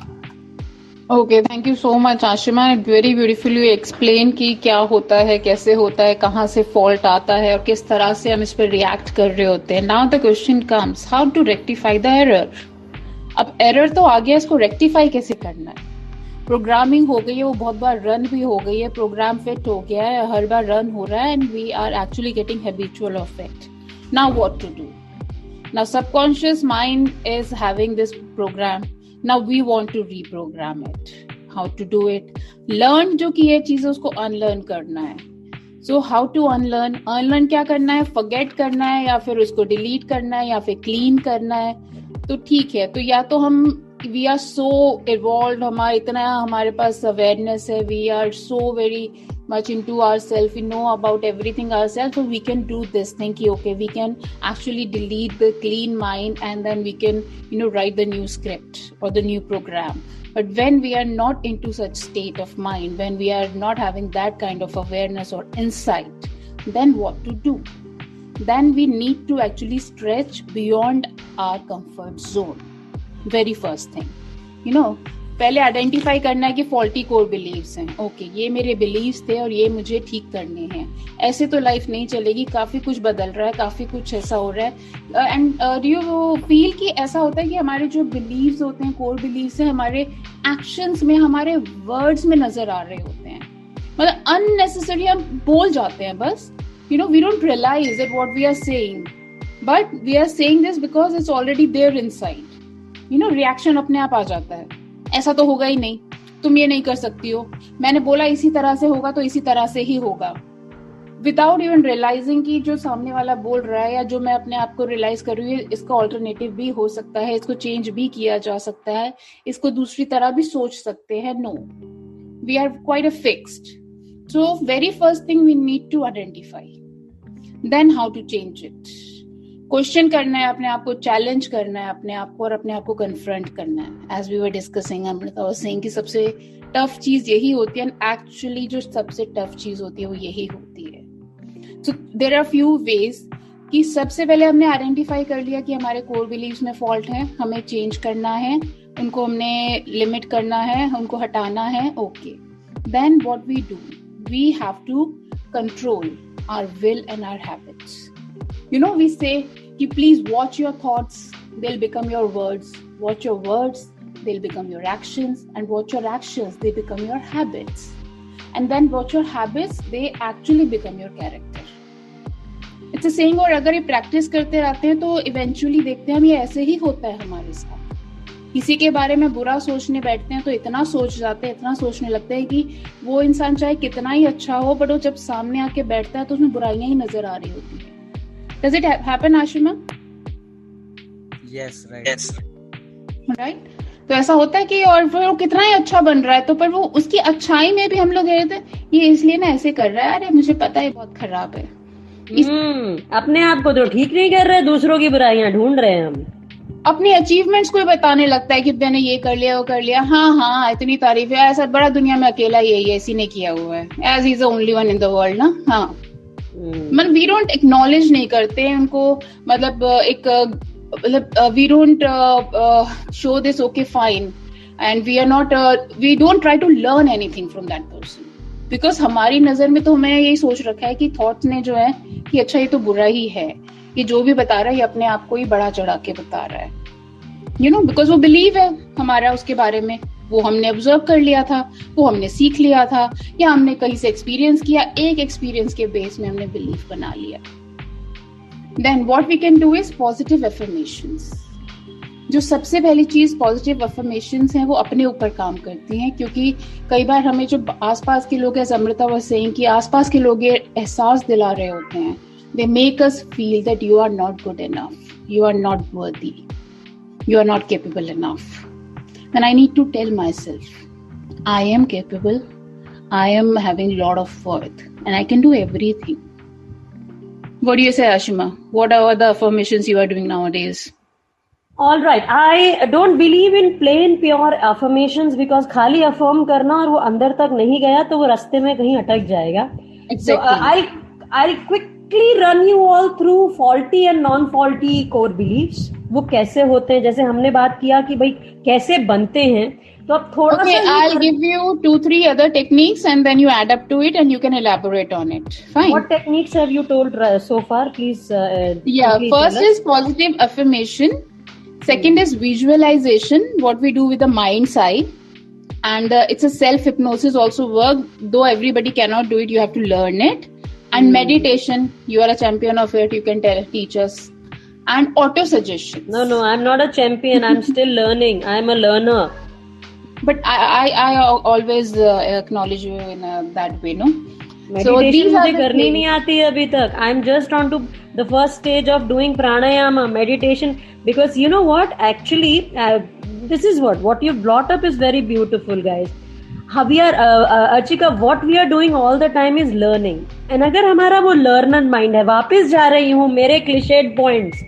Okay, thank you so much, Ashima. Very beautifully explained कि क्या होता है, कैसे होता है, कहाँ से fault आता है और किस तरह से हम इस पर रिएक्ट कर रहे होते हैं. Now the question comes, how to rectify the error? अब एरर तो आ गया, इसको रेक्टिफाई कैसे करना है? प्रोग्रामिंग हो गई है, वो बहुत बार रन भी हो गई है, प्रोग्राम फिट हो गया है, हर बार रन हो रहा है, and we are actually getting habitual of it. Now what to do? Now subconscious mind is having this program. Now we want to reprogram it. How to do it? Learn जो की ये चीज उसको unlearn करना है. So how to unlearn? Unlearn क्या करना है? Forget करना है, या फिर उसको delete करना है, या फिर clean करना है. तो ठीक है, तो या तो हम we are so evolved, हमारे पास awareness है, we are so very much into ourselves, we know about everything ourselves, so we can do this thing ki, okay, we can actually delete the clean mind, and then we can write the new script or the new program. But when we are not into such state of mind, when we are not having that kind of awareness or insight, then what to do? Then we need to actually stretch beyond our comfort zone. Very first thing, पहले identify करना है कि faulty core beliefs हैं. Okay, ये मेरे beliefs थे और ये मुझे ठीक करने हैं. ऐसे तो लाइफ नहीं चलेगी, काफी कुछ बदल रहा है, काफी कुछ ऐसा हो रहा है. एंड डू यू फील कि ऐसा होता है कि हमारे जो बिलीव्स होते हैं, कोर बिलीव्स हैं, हमारे एक्शंस में, हमारे वर्ड्स में नजर आ रहे होते हैं. मतलब अननेसेसरी हम बोल जाते हैं बस. We don't realise that what we are saying, but we are saying this because it's already there inside. Reaction अपने आप आ जाता है, ऐसा तो होगा ही नहीं, तुम ये नहीं कर सकती हो, मैंने बोला इसी तरह से होगा तो इसी तरह से ही होगा. विदाउट इवन रियलाइजिंग कि जो सामने वाला बोल रहा है या जो मैं अपने आप को रियलाइज कर रही हूँ, इसका ऑल्टरनेटिव भी हो सकता है, इसको चेंज भी किया जा सकता है, इसको दूसरी तरह भी सोच सकते हैं. No, we are quite a fixed. So very first thing we need to identify, then how to change it. Question करना है अपने आप को, चैलेंज करना है अपने आप को और अपने आप को कन्फ्रंट करना है. As we were discussing, Amrita was saying कि सबसे टफ चीज यही होती है. एक्चुअली जो सबसे टफ चीज होती है वो यही होती है. So there are few ways कि सबसे पहले हमने आइडेंटिफाई कर लिया कि हमारे कोर बिलीव्स में फॉल्ट है, हमें चेंज करना है, उनको हमने लिमिट करना है, उनको हटाना है. Okay, then what we do, we have to control our will and our habits. You know, we say कि please watch your thoughts, they'll become your words. Watch your words, they'll become your actions. And watch your actions, they become your habits. And then watch your habits, they actually become your character. It's a saying. और अगर ये practice करते रहते हैं तो eventually देखते हैं हम ये ऐसे ही होता है हमारे साथ. किसी के बारे में बुरा सोचने बैठते हैं तो इतना सोच जाते हैं, इतना सोचने लगते हैं कि वो इंसान चाहे कितना ही अच्छा हो, बट वो जब सामने आके बैठता है तो उसमें बुराइयां ही नजर आ रही होती है. Does it happen, Ashima? Yes, right. Yes. Right? तो ऐसा होता है कि और फिर वो कितना ही अच्छा बन रहा है तो पर वो उसकी अच्छाई में भी हम लोग कहते हैं ये इसलिए ना ऐसे कर रहा है, अरे मुझे पता है बहुत खराब है. अपने आप को तो ठीक नहीं कर रहे, दूसरों की बुराइयां ढूंढ रहे हैं हम. अपनी अचीवमेंट्स को बताने लगता है कि मैंने ये कर लिया, वो कर लिया. हाँ, इतनी तारीफ है, ऐसा बड़ा दुनिया में अकेला यही है, इसी ने किया हुआ है, as is the only one in the world ना. हाँ, मतलब वी डोंट एक्नॉलेज नहीं करते उनको, मतलब एक we don't show this okay fine and we don't try to learn anything from that person, because हमारी नजर में तो हमें यही सोच रखा है कि थॉट्स ने जो है कि अच्छा ये तो बुरा ही है, ये जो भी बता रहा है ये अपने आप को ही बड़ा चढ़ा के बता रहा है. यू नो, बिकॉज वो बिलीव है हमारा उसके बारे में, वो हमने ऑब्जर्व कर लिया था, वो हमने सीख लिया था, या हमने कहीं से एक्सपीरियंस किया, एक एक्सपीरियंस के बेस में हमने बिलीफ बना लिया. Then what we can do is positive affirmations. जो सबसे पहली चीज पॉजिटिव अफर्मेशंस हैं वो अपने ऊपर काम करती हैं, क्योंकि कई बार हमें जो आसपास के लोग, एज अमृता वाज सेइंग कि आसपास के लोग ये एहसास दिला रहे होते हैं, they make us feel that you are not good enough, you are not worthy, you are not capable enough. Then I need to tell myself, I am capable, I am having a lot of worth, and I can do everything. What do you say, Ashima? What are the affirmations you are doing nowadays? All right, I don't believe in plain pure affirmations because खाली affirm करना और वो अंदर तक नहीं गया तो वो रास्ते में कहीं अटक जाएगा. Exactly. So I'll quickly run you all through faulty and non-faulty core beliefs. वो कैसे होते हैं, जैसे हमने बात किया कि भाई कैसे बनते हैं, तो अब थोड़ा सा I'll give you 2-3 other techniques and then you add up to it and you can elaborate on it. Fine. What techniques have you told so far? Please. First is positive affirmation. Second is visualization, what we do with the mind's eye. And it's a self-hypnosis also work. Though everybody cannot do it, you have to learn it. And meditation, you are a champion of it, you can teach us. And auto-suggestions. No, I'm not a champion. I'm still learning. I'm a learner. But I always acknowledge you in that way, no? Meditation मुझे करनी नहीं आती है अभी तक. I'm just on to the first stage of doing pranayama, meditation. Because you know what? Actually, this is what you've brought up is very beautiful, guys. We are, Archika, what we are doing all the time is learning. And अगर हमारा वो learner mind है, वापस जा रही हूँ मेरे cliched points,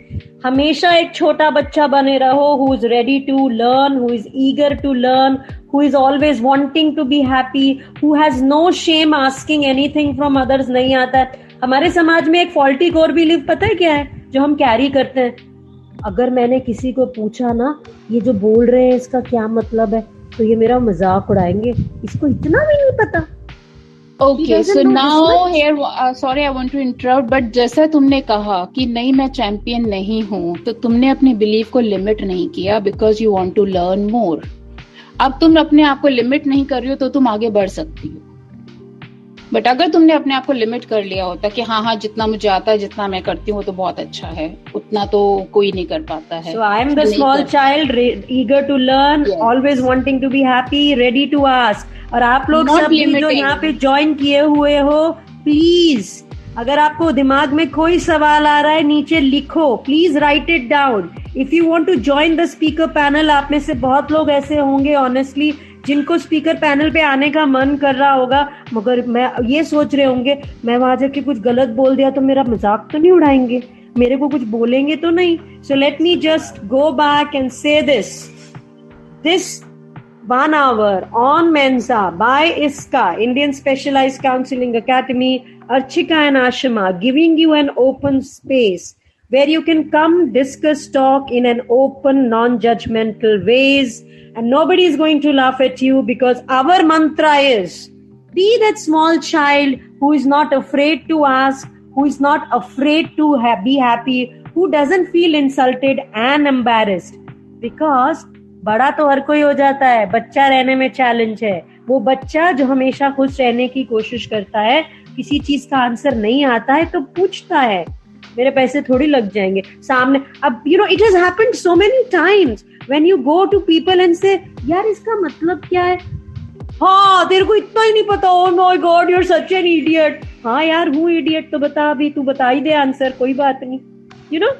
हमेशा एक छोटा बच्चा बने रहो, who is ready to learn, who is eager to learn, who is always wanting to be happy, who has no shame asking anything from others. नहीं आता है. हमारे समाज में एक faulty core belief पता है क्या है जो हम कैरी करते हैं? अगर मैंने किसी को पूछा ना ये जो बोल रहे हैं इसका क्या मतलब है, तो ये मेरा मजाक उड़ाएंगे, इसको इतना भी नहीं पता. Okay, so now here, sorry I want to interrupt, but जैसा तुमने कहा कि नहीं मैं चैंपियन नहीं हूँ, तो तुमने अपने बिलीफ को लिमिट नहीं किया because you want to learn more. अब तुम अपने आप को लिमिट नहीं कर रही हो तो तुम आगे बढ़ सकती हो. बट अगर तुमने अपने आप को लिमिट कर लिया होता कि हाँ जितना मुझे आता है, जितना मैं करती हूँ तो बहुत अच्छा है, उतना तो कोई नहीं कर पाता है. So I am the small child, eager to learn, always wanting to be happy, ready to ask. और आप लोग सब जो यहाँ पे ज्वाइन किए हुए हो, प्लीज अगर आपको दिमाग में कोई सवाल आ रहा है नीचे लिखो, please write it down. If you want to join the speaker panel, आप में से बहुत लोग ऐसे होंगे ऑनेस्टली जिनको स्पीकर पैनल पे आने का मन कर रहा होगा, मगर मैं ये सोच रहे होंगे मैं वहां जाके कुछ गलत बोल दिया तो मेरा मजाक तो नहीं उड़ाएंगे, मेरे को कुछ बोलेंगे तो नहीं. So let me just go back and से this 1 hour on Mensa by ISCA, Indian Specialized Counseling Academy, Archika and Ashima, giving you an open space where you can come, discuss, talk in an open, non-judgmental ways, and nobody is going to laugh at you, because our mantra is be that small child who is not afraid to ask, who is not afraid to be happy, who doesn't feel insulted and embarrassed. Because बड़ा तो हर कोई हो जाता है, बच्चा रहने में challenge है. वो बच्चा जो हमेशा खुश रहने की कोशिश करता है, किसी चीज का आंसर नहीं आता है तो पूछता है मेरे पैसे थोड़ी लग जाएंगे सामने. अब you know it has happened so many times when you go to people and say यार इसका मतलब क्या है, हाँ तेरे को इतना ही नहीं पता, oh my god you are such an idiot. हाँ यार हूँ इडियट तो बता, अभी तू बता ही दे आंसर, कोई बात नहीं. You know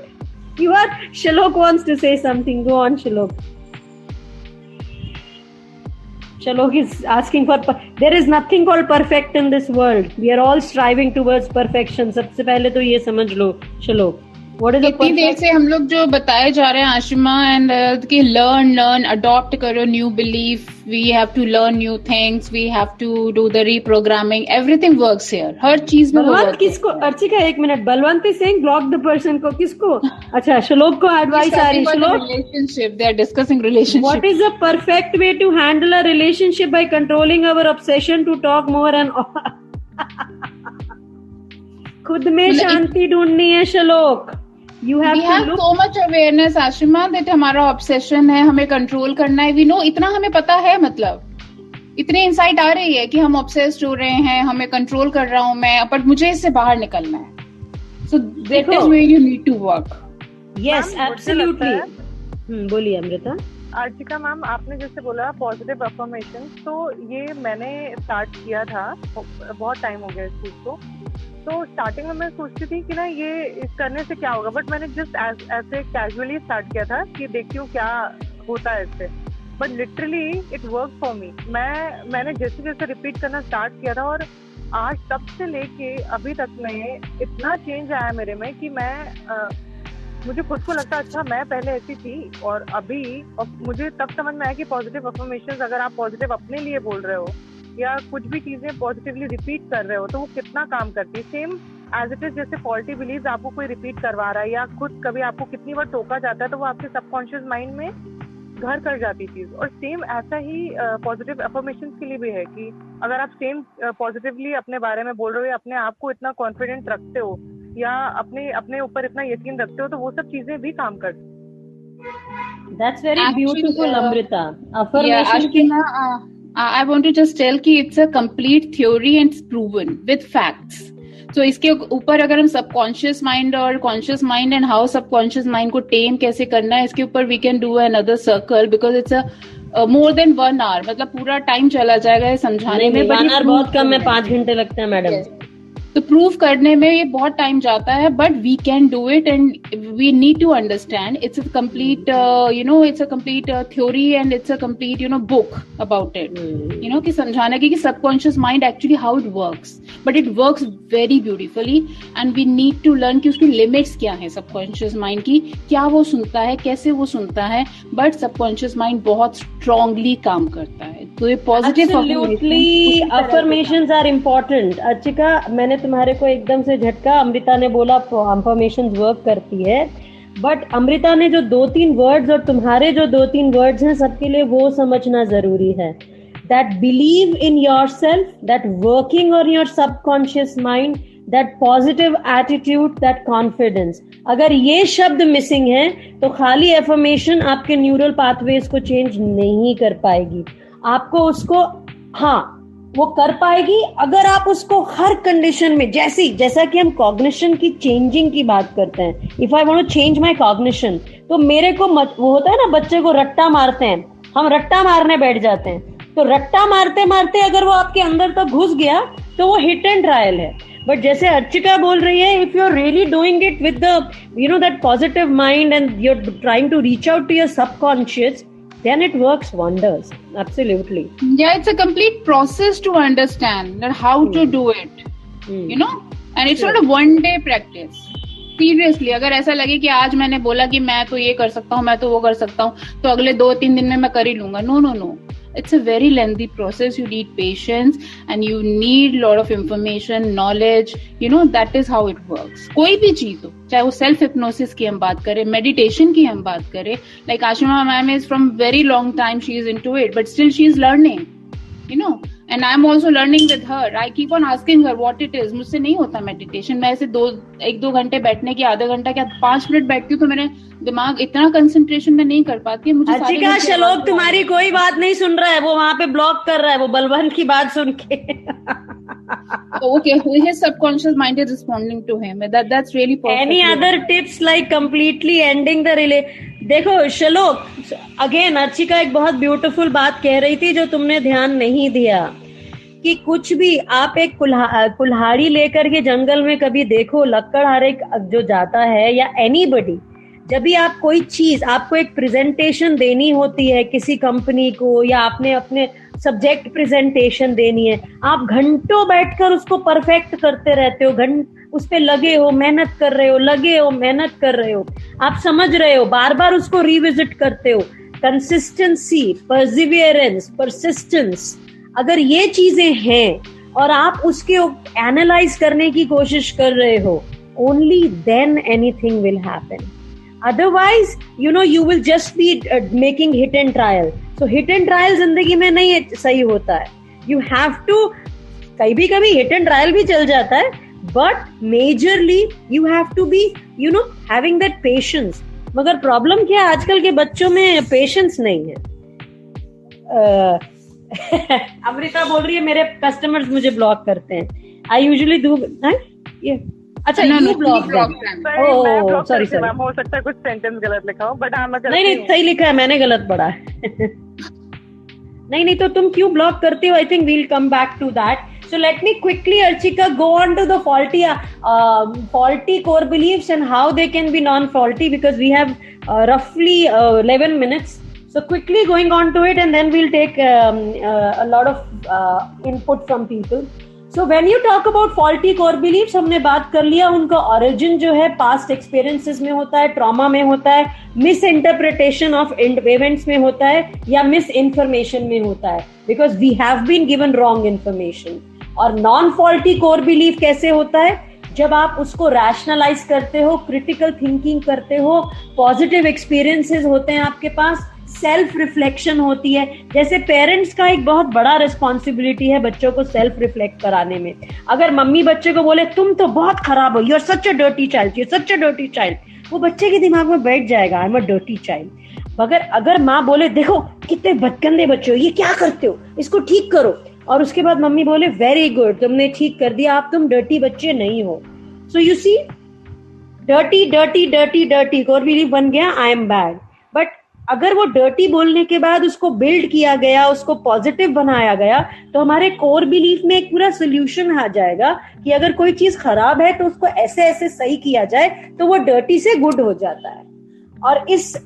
you are Shalok wants to say something. Go on Shalok. Shalok is asking for, there is nothing called perfect in this world. We are all striving towards perfection. सबसे पहले तो ये समझ लो Shalok. What is इतनी देर से हम लोग जो बताए जा रहे हैं आशिमा एंड कि लर्न अडॉप्ट करो new belief, we have to learn new things, we have to do the reprogramming, everything works here. हर चीज में बलवंत किसको, अर्चिका एक minute, Balwant is saying block the person को, किसको? अच्छा Shalok को एडवाइस आ रही है. Shalok, relationship, they are discussing relationship. What is the perfect way to handle a relationship by controlling our obsession to talk more and खुद में शांति ढूंढनी है Shalok. We have so much awareness, Ashima, that हमारा obsession है, हमें control करना है. We know, इतना हमें पता है, मतलब इतने इंसाइट आ रही है कि हम obsessed हो रहे हैं, हमें कंट्रोल कर रहा हूँ मैं, पर मुझे इससे बाहर निकलना है. So that is where you need to work. Yes, absolutely. बोलिए अमृता. अर्चिका मैम, आपने जैसे बोला पॉजिटिव अफर्मेशन, तो ये मैंने स्टार्ट किया था, बहुत टाइम हो गया इस चीज को. तो स्टार्टिंग में मैं सोचती थी कि ना ये करने से क्या होगा, बट मैंने जस्ट ऐसे कैजुअली स्टार्ट किया था कि देखती हूँ क्या होता है इससे. But literally it work for me. मैंने जैसे जैसे रिपीट करना स्टार्ट किया था, और आज तब से लेके अभी तक में इतना चेंज आया मेरे में कि मैं मुझे खुद को लगता अच्छा मैं पहले ऐसी थी और अभी, और मुझे तब समझ में आया कि पॉजिटिव अफर्मेशंस अगर आप पॉजिटिव अपने लिए बोल रहे हो या कुछ भी चीजें पॉजिटिवली रिपीट कर रहे हो तो वो कितना काम करती है. सेम एज इट इज, जैसे फॉल्टी बिलीव्स आपको कोई रिपीट करवा रहा है या खुद कभी आपको कितनी बार टोका जाता है तो वो आपके सबकॉन्शियस माइंड में घर कर जाती चीज. और सेम ऐसा ही पॉजिटिव अफर्मेशंस के लिए भी है कि अगर आप सेम पॉजिटिवली अपने बारे में बोल रहे हो या अपने आप को इतना कॉन्फिडेंट रखते हो या अपने ऊपर इतना यकीन रखते हो तो वो सब चीजें भी काम करती. That's very beautiful, Amrita. Affirmation की I want to just tell कि it's a complete theory and it's proven with facts. So इसके ऊपर अगर हम सबकॉन्शियस माइंड और conscious mind and how subconscious mind को टेम कैसे करना है, इसके ऊपर we can do another circle because it's a more than 1 hour. मतलब पूरा टाइम चला जाएगा समझाने में. 1 hour बहुत कम है, 5 घंटे लगते हैं मैडम. तो प्रूव करने में ये बहुत टाइम जाता है, but we can do it and we need to understand it's a complete it's a complete theory and it's a complete book about it, कि समझाना कि subconscious mind actually how it works, but it works very beautifully and we need to learn कि उसकी limits क्या है subconscious mind की, क्या वो सुनता है, कैसे वो सुनता है. बट सबकॉन्शियस माइंड बहुत स्ट्रांगली काम करता है. तो ये positive affirmations are important. Archika, मैंने तुम्हारे को एकदम से झटका, अमृता ने बोला अफर्मेशंस वर्क करती है, बट अमृता ने जो 2-3 वर्ड्स और तुम्हारे जो 2-3 वर्ड्स हैं सबके लिए वो समझना जरूरी है. That believe in yourself, that working on your subconscious mind, that positive attitude, that confidence. अगर ये शब्द मिसिंग है तो खाली एफर्मेशन आपके न्यूरल पाथवेज को चेंज नहीं कर पाएगी. आपको उसको, हाँ वो कर पाएगी अगर आप उसको हर कंडीशन में, जैसा कि हम कॉग्निशन की चेंजिंग की बात करते हैं. If I want to change my cognition, तो मेरे को वो होता है ना, बच्चे को रट्टा मारते हैं, हम रट्टा मारने बैठ जाते हैं, तो रट्टा मारते मारते अगर वो आपके अंदर तक घुस गया तो वो हिट एंड ट्रायल है. बट जैसे अर्चिका बोल रही है, if you are really doing it with the that positive mind and you are trying to reach out to your subconscious, then it works wonders. Absolutely. Yeah, it's a complete process to understand that how to do it. And it's not a one day practice. Seriously, अगर ऐसा लगे कि आज मैंने बोला कि मैं तो ये कर सकता हूँ, मैं तो वो कर सकता हूँ, तो अगले 2-3 दिन में मैं कर ही लूंगा. No. It's a very lengthy process. You need patience and you need lot of information, knowledge. That is how it works. कोई भी चीज हो, चाहे वो सेल्फ हिप्नोसिस की हम बात करें, मेडिटेशन की हम बात करें. Like Ashima ma'am is from very long time she is into it, but still she is learning. And I'm also learning with her. I keep on asking her what it is. मुझसे नहीं होता meditation. मैं ऐसे 1-2 घंटे बैठने की, आधा घंटा क्या 5 मिनट बैठती हूँ तो मेरे दिमाग इतना कंसंट्रेशन में नहीं कर पाती है. मुझे अर्चिका, श्लोक तुम्हारी कोई बात नहीं सुन रहा है, वो वहाँ पे ब्लॉक कर रहा है, वो बलवंत की बात सुन के. Okay, his subconscious mind is responding to him. That's really perfect. Any other tips like completely ending the देखो श्लोक, अगेन अर्चिका एक बहुत ब्यूटीफुल बात कह रही थी जो तुमने ध्यान नहीं दिया, कि कुछ भी आप एक कुल्हाड़ी लेकर के जंगल में कभी देखो, लकड़हारे जो जाता है या एनीबडी, जब भी आप कोई चीज, आपको एक प्रेजेंटेशन देनी होती है किसी कंपनी को, या आपने अपने सब्जेक्ट प्रेजेंटेशन देनी है, आप घंटों बैठकर उसको परफेक्ट करते रहते हो, उस पे लगे हो, मेहनत कर रहे हो, आप समझ रहे हो, बार बार उसको रिविजिट करते हो. कंसिस्टेंसी, परसिवियरेंस, परसिस्टेंस, अगर ये चीजें हैं और आप उसके एनालाइज करने की कोशिश कर रहे हो, only than anything will happen. Otherwise, you will just be making hit and trial. So hit and trial जिंदगी में नहीं सही होता है. You have to, कभी hit and trial भी चल जाता है, but majorly you have to be, having that patience. मगर प्रॉब्लम क्या है, आजकल के बच्चों में पेशेंस नहीं है. अमृता बोल रही है मेरे कस्टमर्स मुझे ब्लॉक करते हैं. I usually do. अच्छा, you block them. Oh, sorry. हो सकता है कुछ सेंटेंस गलत लिखा हो, बट हाँ मैं नहीं सही लिखा है, मैंने गलत पढ़ा है. नहीं तो तुम क्यों ब्लॉक करती हो? I think we'll come back to that. So let me quickly, Archika, go on to the faulty core beliefs and how they can be non-faulty, because we have roughly 11 minutes. So quickly going on to it, and then we'll take a lot of input from people. So when you talk about faulty core beliefs, हमने बात कर लिया उनका origin जो है past experiences में होता है, trauma में होता है, misinterpretation of events में होता है, या misinformation में होता है, because we have been given wrong information. और non-faulty core belief कैसे होता है? जब आप उसको rationalize करते हो, critical thinking करते हो, positive experiences होते हैं आपके पास, सेल्फ रिफ्लेक्शन होती है. जैसे पेरेंट्स का एक बहुत बड़ा रिस्पॉन्सिबिलिटी है बच्चों को सेल्फ रिफ्लेक्ट कराने में. अगर मम्मी बच्चे को बोले तुम तो बहुत खराब हो, you are such a dirty child, वो बच्चे के दिमाग में बैठ जाएगा, I am a dirty child. मगर अगर माँ बोले देखो कितने गंदे बच्चे हो, ये क्या करते हो, इसको ठीक करो, और उसके बाद मम्मी बोले वेरी गुड, तुमने ठीक कर दिया, आप तुम डर्टी बच्चे नहीं हो. So you see, dirty core belief बन गया, आई एम बैड. बट अगर वो डर्टी बोलने के बाद उसको बिल्ड किया गया, उसको पॉजिटिव बनाया गया, तो हमारे कोर बिलीफ में एक पूरा सोल्यूशन आ जाएगा कि अगर कोई चीज खराब है तो उसको ऐसे सही किया जाए, तो वो डर्टी से गुड हो जाता है. और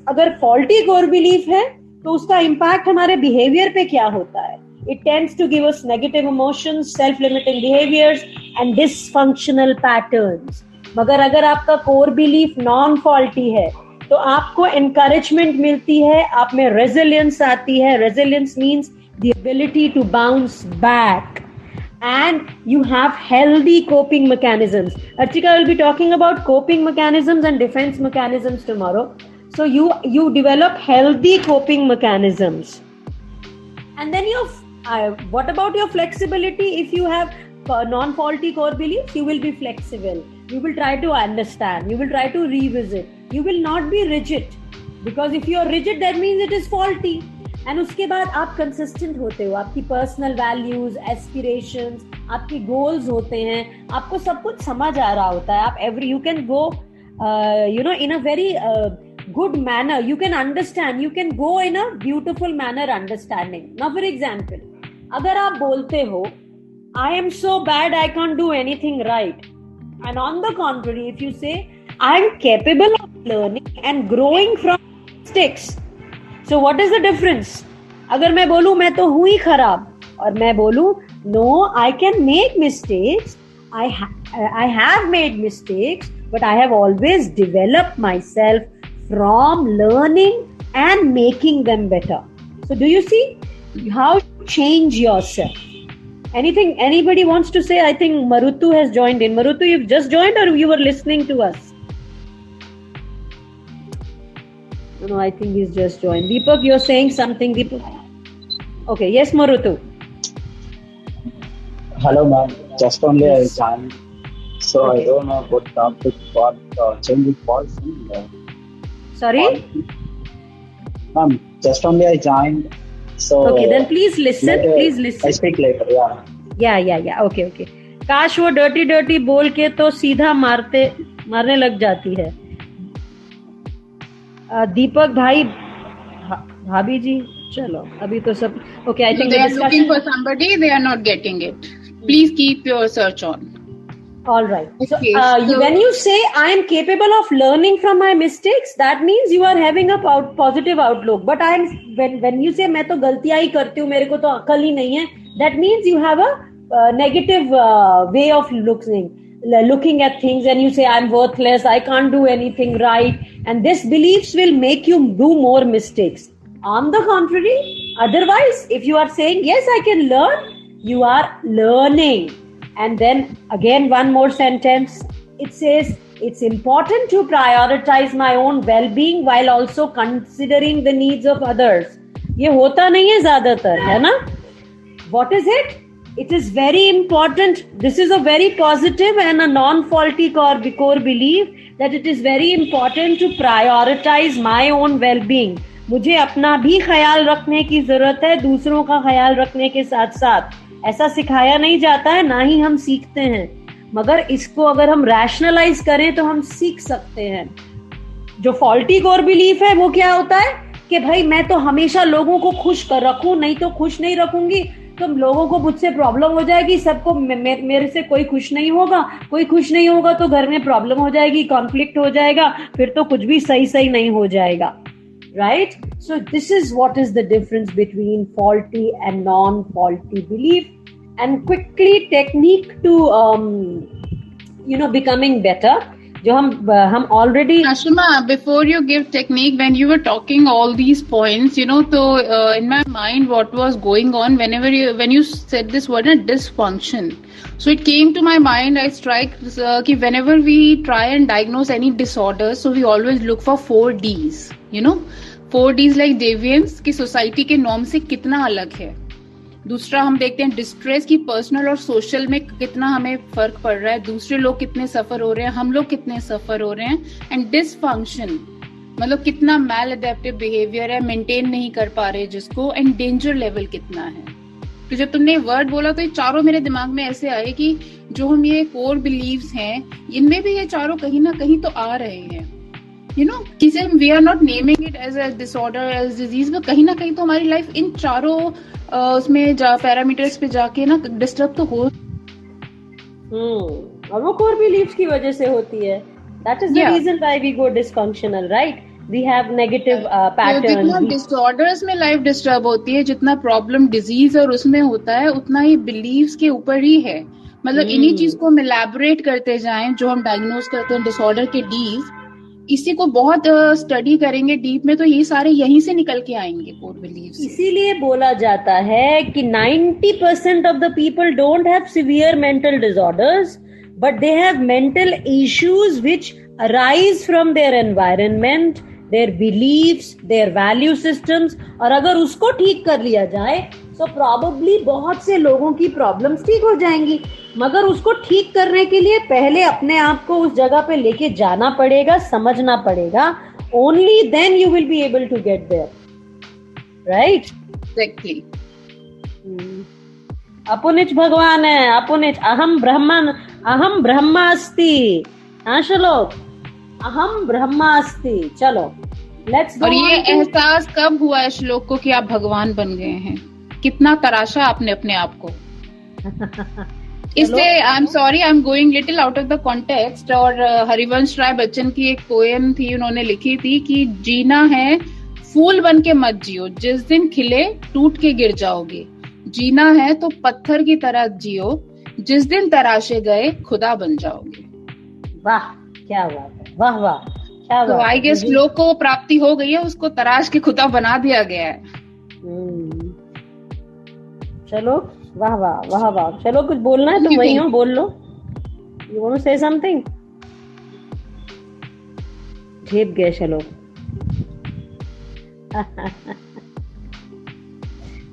अगर फॉल्टी कोर बिलीफ है तो उसका इम्पैक्ट हमारे बिहेवियर पे क्या होता है? It tends to give us negative emotions, self-limiting behaviors and dysfunctional patterns. मगर अगर आपका कोर बिलीफ नॉन फॉल्टी है तो आपको एनकरेजमेंट मिलती है, आप में रेजिलियंस आती है. Resilience means the ability to bounce back, and you have healthy coping mechanisms. Archika will be talking about coping mechanisms and defense mechanisms tomorrow. So you develop healthy coping mechanisms. And then what about your flexibility? If you have non-faulty core beliefs, you will be flexible. You will try to understand. You will try to revisit. You will not be rigid, because if you are rigid, that means it is faulty. And उसके बाद आप consistent होते हो, आपकी personal values, aspirations, आपके goals होते हैं, आपको सब कुछ समझ आ रहा होता है. आप you can go, in a very good manner. You can understand. You can go in a beautiful manner understanding. Now, for example, अगर आप बोलते हो I am so bad, I can't do anything right. And on the contrary, if you say, I am capable of learning and growing from mistakes. So what is the difference? अगर मैं बोलूं मैं तो हूं ही खराब और मैं बोलूं no, I can make mistakes. I have made mistakes, but I have always developed myself from learning and making them better. So do you see how you change yourself? Anybody wants to say? I think Marutu has joined in. Marutu, you've just joined or you were listening to us? No, I think he's just joined. Deepak, you're saying something, Deepak? Okay, yes, Marutu. Hello, ma'am. Just only yes. I joined. So okay. I don't know what topic for changing policy. Sorry? Ma'am, just only I joined. So okay, then please listen. Please listen. I speak later. Yeah. Okay. काश वो dirty बोल के तो सीधा मारने लग जाती है. दीपक भाई, भाभी जी, चलो अभी तो सब okay. I think they are looking for somebody. They are not getting it. Please keep your search on. All right. Okay, so when you say I am capable of learning from my mistakes, that means you are having a positive outlook. But when you say मैं तो गलतियां ही करती हूँ, मेरे को तो अकल ही नहीं है, that means you have a negative way of looking at things, and you say I'm worthless, I can't do anything right, and this beliefs will make you do more mistakes. On the contrary, otherwise, if you are saying yes, I can learn, you are learning. And then again, one more sentence. It says, it's important to prioritize my own well-being while also considering the needs of others. ये होता नहीं है ज़्यादातर, है ना? What is it? It is very important. This is a very positive and a non-faulty core belief that it is very important to prioritize my own well-being. मुझे अपना भी ख्याल रखने की जरूरत है, दूसरों का ख्याल रखने के साथ साथ. ऐसा सिखाया नहीं जाता है, ना ही हम सीखते हैं, मगर इसको अगर हम रैशनलाइज करें तो हम सीख सकते हैं. जो फॉल्टी कोर बिलीफ है वो क्या होता है कि भाई मैं तो हमेशा लोगों को खुश कर रखूं, नहीं तो खुश नहीं रखूंगी तो लोगों को मुझसे प्रॉब्लम हो जाएगी, सबको मेरे से कोई खुश नहीं होगा, कोई खुश नहीं होगा तो घर में प्रॉब्लम हो जाएगी, कॉन्फ्लिक्ट हो जाएगा, फिर तो कुछ भी सही नहीं हो जाएगा. Right? So this is what is the difference between faulty and non-faulty belief. And quickly technique to becoming better. जो हम already. Ashima, before you give technique, when you were talking all these points, so in my mind what was going on when you said this word dysfunction. So it came to my mind. I strike whenever we try and diagnose any disorder, so we always look for 4 Ds. 4 Ds like deviance की society के norm से कितना अलग है. दूसरा हम देखते हैं डिस्ट्रेस की पर्सनल और सोशल में कितना हमें फर्क पड़ रहा है, दूसरे लोग कितने सफर हो रहे हैं, हम लोग कितने सफर हो रहे हैं. एंड डिसफंक्शन मतलब कितना मैल अडेप्टिव बिहेवियर है, मेंटेन नहीं कर पा रहे जिसको. एंड डेंजर लेवल कितना है. तो जब तुमने वर्ड बोला तो ये चारों मेरे दिमाग में ऐसे आए कि जो हम ये कोर बिलीव्स हैं इनमें भी ये चारों कहीं ना कहीं तो आ रहे हैं. किसी we are not naming it as a disorder as disease, but कहीं ना कहीं तो हमारी लाइफ इन चारों उसमें पैरामीटर्स पे जाके ना डिस्टर्ब तो हो. और वो कोर बिलीव्स की वजह से होती है. That is the reason why we go dysfunctional, right? We have negative pattern. जितना डिसऑर्डर्स में लाइफ डिस्टर्ब होती है, जितना प्रॉब्लम डिजीज और उसमें होता है, उतना ही बिलीव्स के ऊपर ही है. मतलब इन्हीं चीज को हम एलैबोरेट करते जाएं जो हम डायग्नोज करते हैं डिसऑर्डर के डीज, इसी को बहुत स्टडी करेंगे डीप में तो ये सारे यहीं से निकल के आएंगे कोर बिलीव्स. इसीलिए बोला जाता है कि 90% of the people don't have severe mental disorders, but they have mental issues which arise from their environment, their believes, their value systems. और अगर उसको ठीक कर लिया जाए तो प्रोबेबली बहुत से लोगों की प्रॉब्लम्स ठीक हो जाएंगी. मगर उसको ठीक करने के लिए पहले अपने आप को उस जगह पे लेके जाना पड़ेगा, समझना पड़ेगा. Only then you will be able to get there, right? Exactly. अपुनिच भगवान है, अपुनिच अहम ब्रह्मास्ति. हाँ श्लोक, अहम ब्रह्मास्ति. चलो लेट्स गो. और ये एहसास कब हुआ है श्लोक को कि आप भगवान बन गए हैं? कितना तराशा आपने अपने आप को? इससे I am sorry, I am going little out of the context, और हरिवंश राय बच्चन की एक पोएम थी, उन्होंने लिखी थी कि जीना है फूल बन के मत जियो, जिस दिन खिले टूट के गिर जाओगे, जीना है तो पत्थर की तरह जियो, जिस दिन तराशे गए खुदा बन जाओगे। वाह, क्या बात है, वाह वाह, क्या तो बात आई गेस लोग को प्राप्ति हो गई है, उसको तराश के खुदा बना दिया गया है। चलो, वाह वाह वाह वाह। चलो, कुछ बोलना है तो वही हो, बोल लो। You want to say something? झेप गए चलो।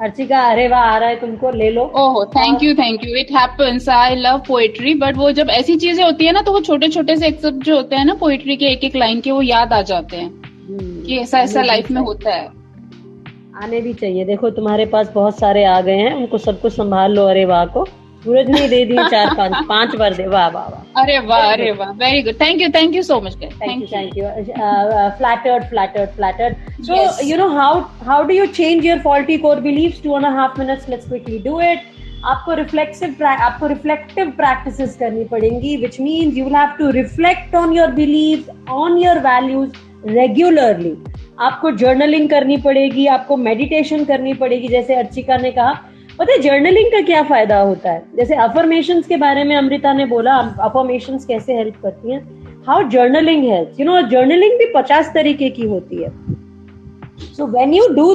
अर्चिका, अरे वाह, आ रहा है तुमको, ले लो। Oh, thank you, it happens, I love poetry, but वो जब ऐसी चीजें होती है ना, तो वो छोटे छोटे से एक्सेप्ट जो होते हैं ना पोएट्री के एक एक लाइन के, वो याद आ जाते हैं कि ऐसा ऐसा लाइफ में होता है। आने भी चाहिए। देखो तुम्हारे पास बहुत सारे आ गए हैं, उनको सबको संभाल लो। अरे वाह को सूरज ने दे दिए 4-5 बार दे। वाह वाह वाह, अरे वाह, very good, thank you so much, thank you. Flattered. So you know how do you change your faulty core beliefs? 2.5 minutes, let's quickly do it. आपको reflective practices करनी पड़ेंगी, which means you will have to reflect on your beliefs, on your values regularly. आपको journaling करनी पड़ेगी, आपको meditation करनी पड़ेगी। जैसे अर्चिका ने कहा, पता है जर्नलिंग का क्या फायदा होता है? जैसे अफर्मेशंस के बारे में अमृता ने बोला, अफर्मेशंस कैसे हेल्प करती हैं, how journaling helps. You know, journaling भी 50 तरीके की होती है। So when you do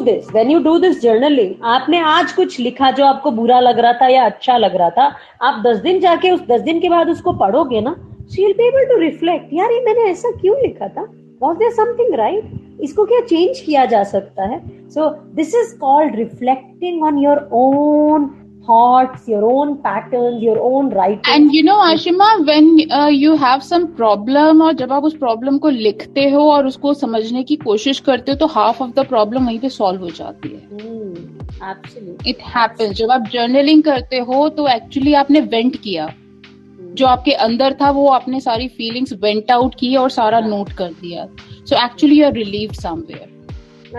this journaling, आपने आज कुछ लिखा जो आपको बुरा लग रहा था या अच्छा लग रहा था, आप 10 दिन जाके उस 10 दिन के बाद उसको पढ़ोगे ना, so you'll be able to reflect, यार ये मैंने ऐसा क्यों लिखा था, was there something right, इसको क्या चेंज किया जा सकता है। So this is called reflecting on your own thoughts, your own patterns, your own writing. And you know Ashima, when you have some problem, और जब आप उस प्रॉब्लम को लिखते हो और उसको समझने की कोशिश करते हो, तो हाफ ऑफ द प्रॉब्लम वहीं पे सॉल्व हो जाती है। Absolutely. It happens. जब आप जर्नलिंग करते हो तो एक्चुअली आपने वेंट किया, जो आपके अंदर था वो आपने सारी फीलिंग्स वेंट आउट की और सारा नोट कर दिया। So actually you are relieved somewhere.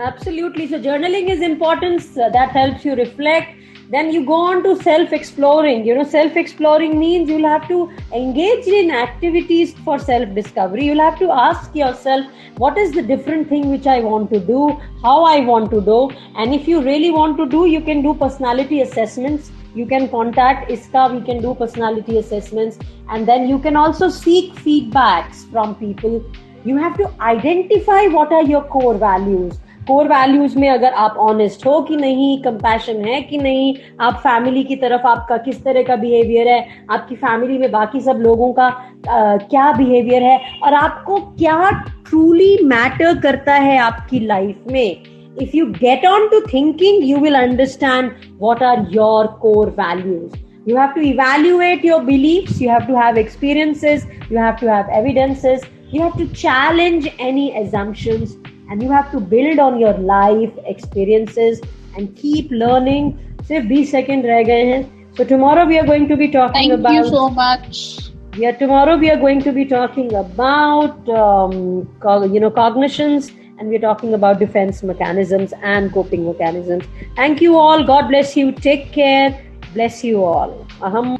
Absolutely. So journaling is important. That helps you reflect. Then you go on to self-exploring. You know, self-exploring means you'll have to engage in activities for self-discovery. You'll have to ask yourself, what is the different thing which I want to do, how I want to do. And if you really want to do, you can do personality assessments. You can contact ISKA, we can do personality assessments. And then you can also seek feedbacks from people. You have to identify what are your core values. Core values में अगर आप honest हो कि नहीं, compassion है कि नहीं, आप फैमिली की तरफ आपका किस तरह का बिहेवियर है, आपकी फैमिली में बाकी सब लोगों का क्या बिहेवियर है, और आपको क्या ट्रूली मैटर करता है आपकी लाइफ में। If you get on to thinking, you will understand what are your core values. You have to evaluate your beliefs, you have to have experiences, you have to have evidences, you have to challenge any assumptions, and you have to build on your life experiences and keep learning. सिर्फ 20 second रह गए हैं. So tomorrow we are going to be talking about. Thank you so much. Tomorrow we are going to be talking about cognitions, and we are talking about defense mechanisms and coping mechanisms. Thank you all. God bless you. Take care. Bless you all. Aham.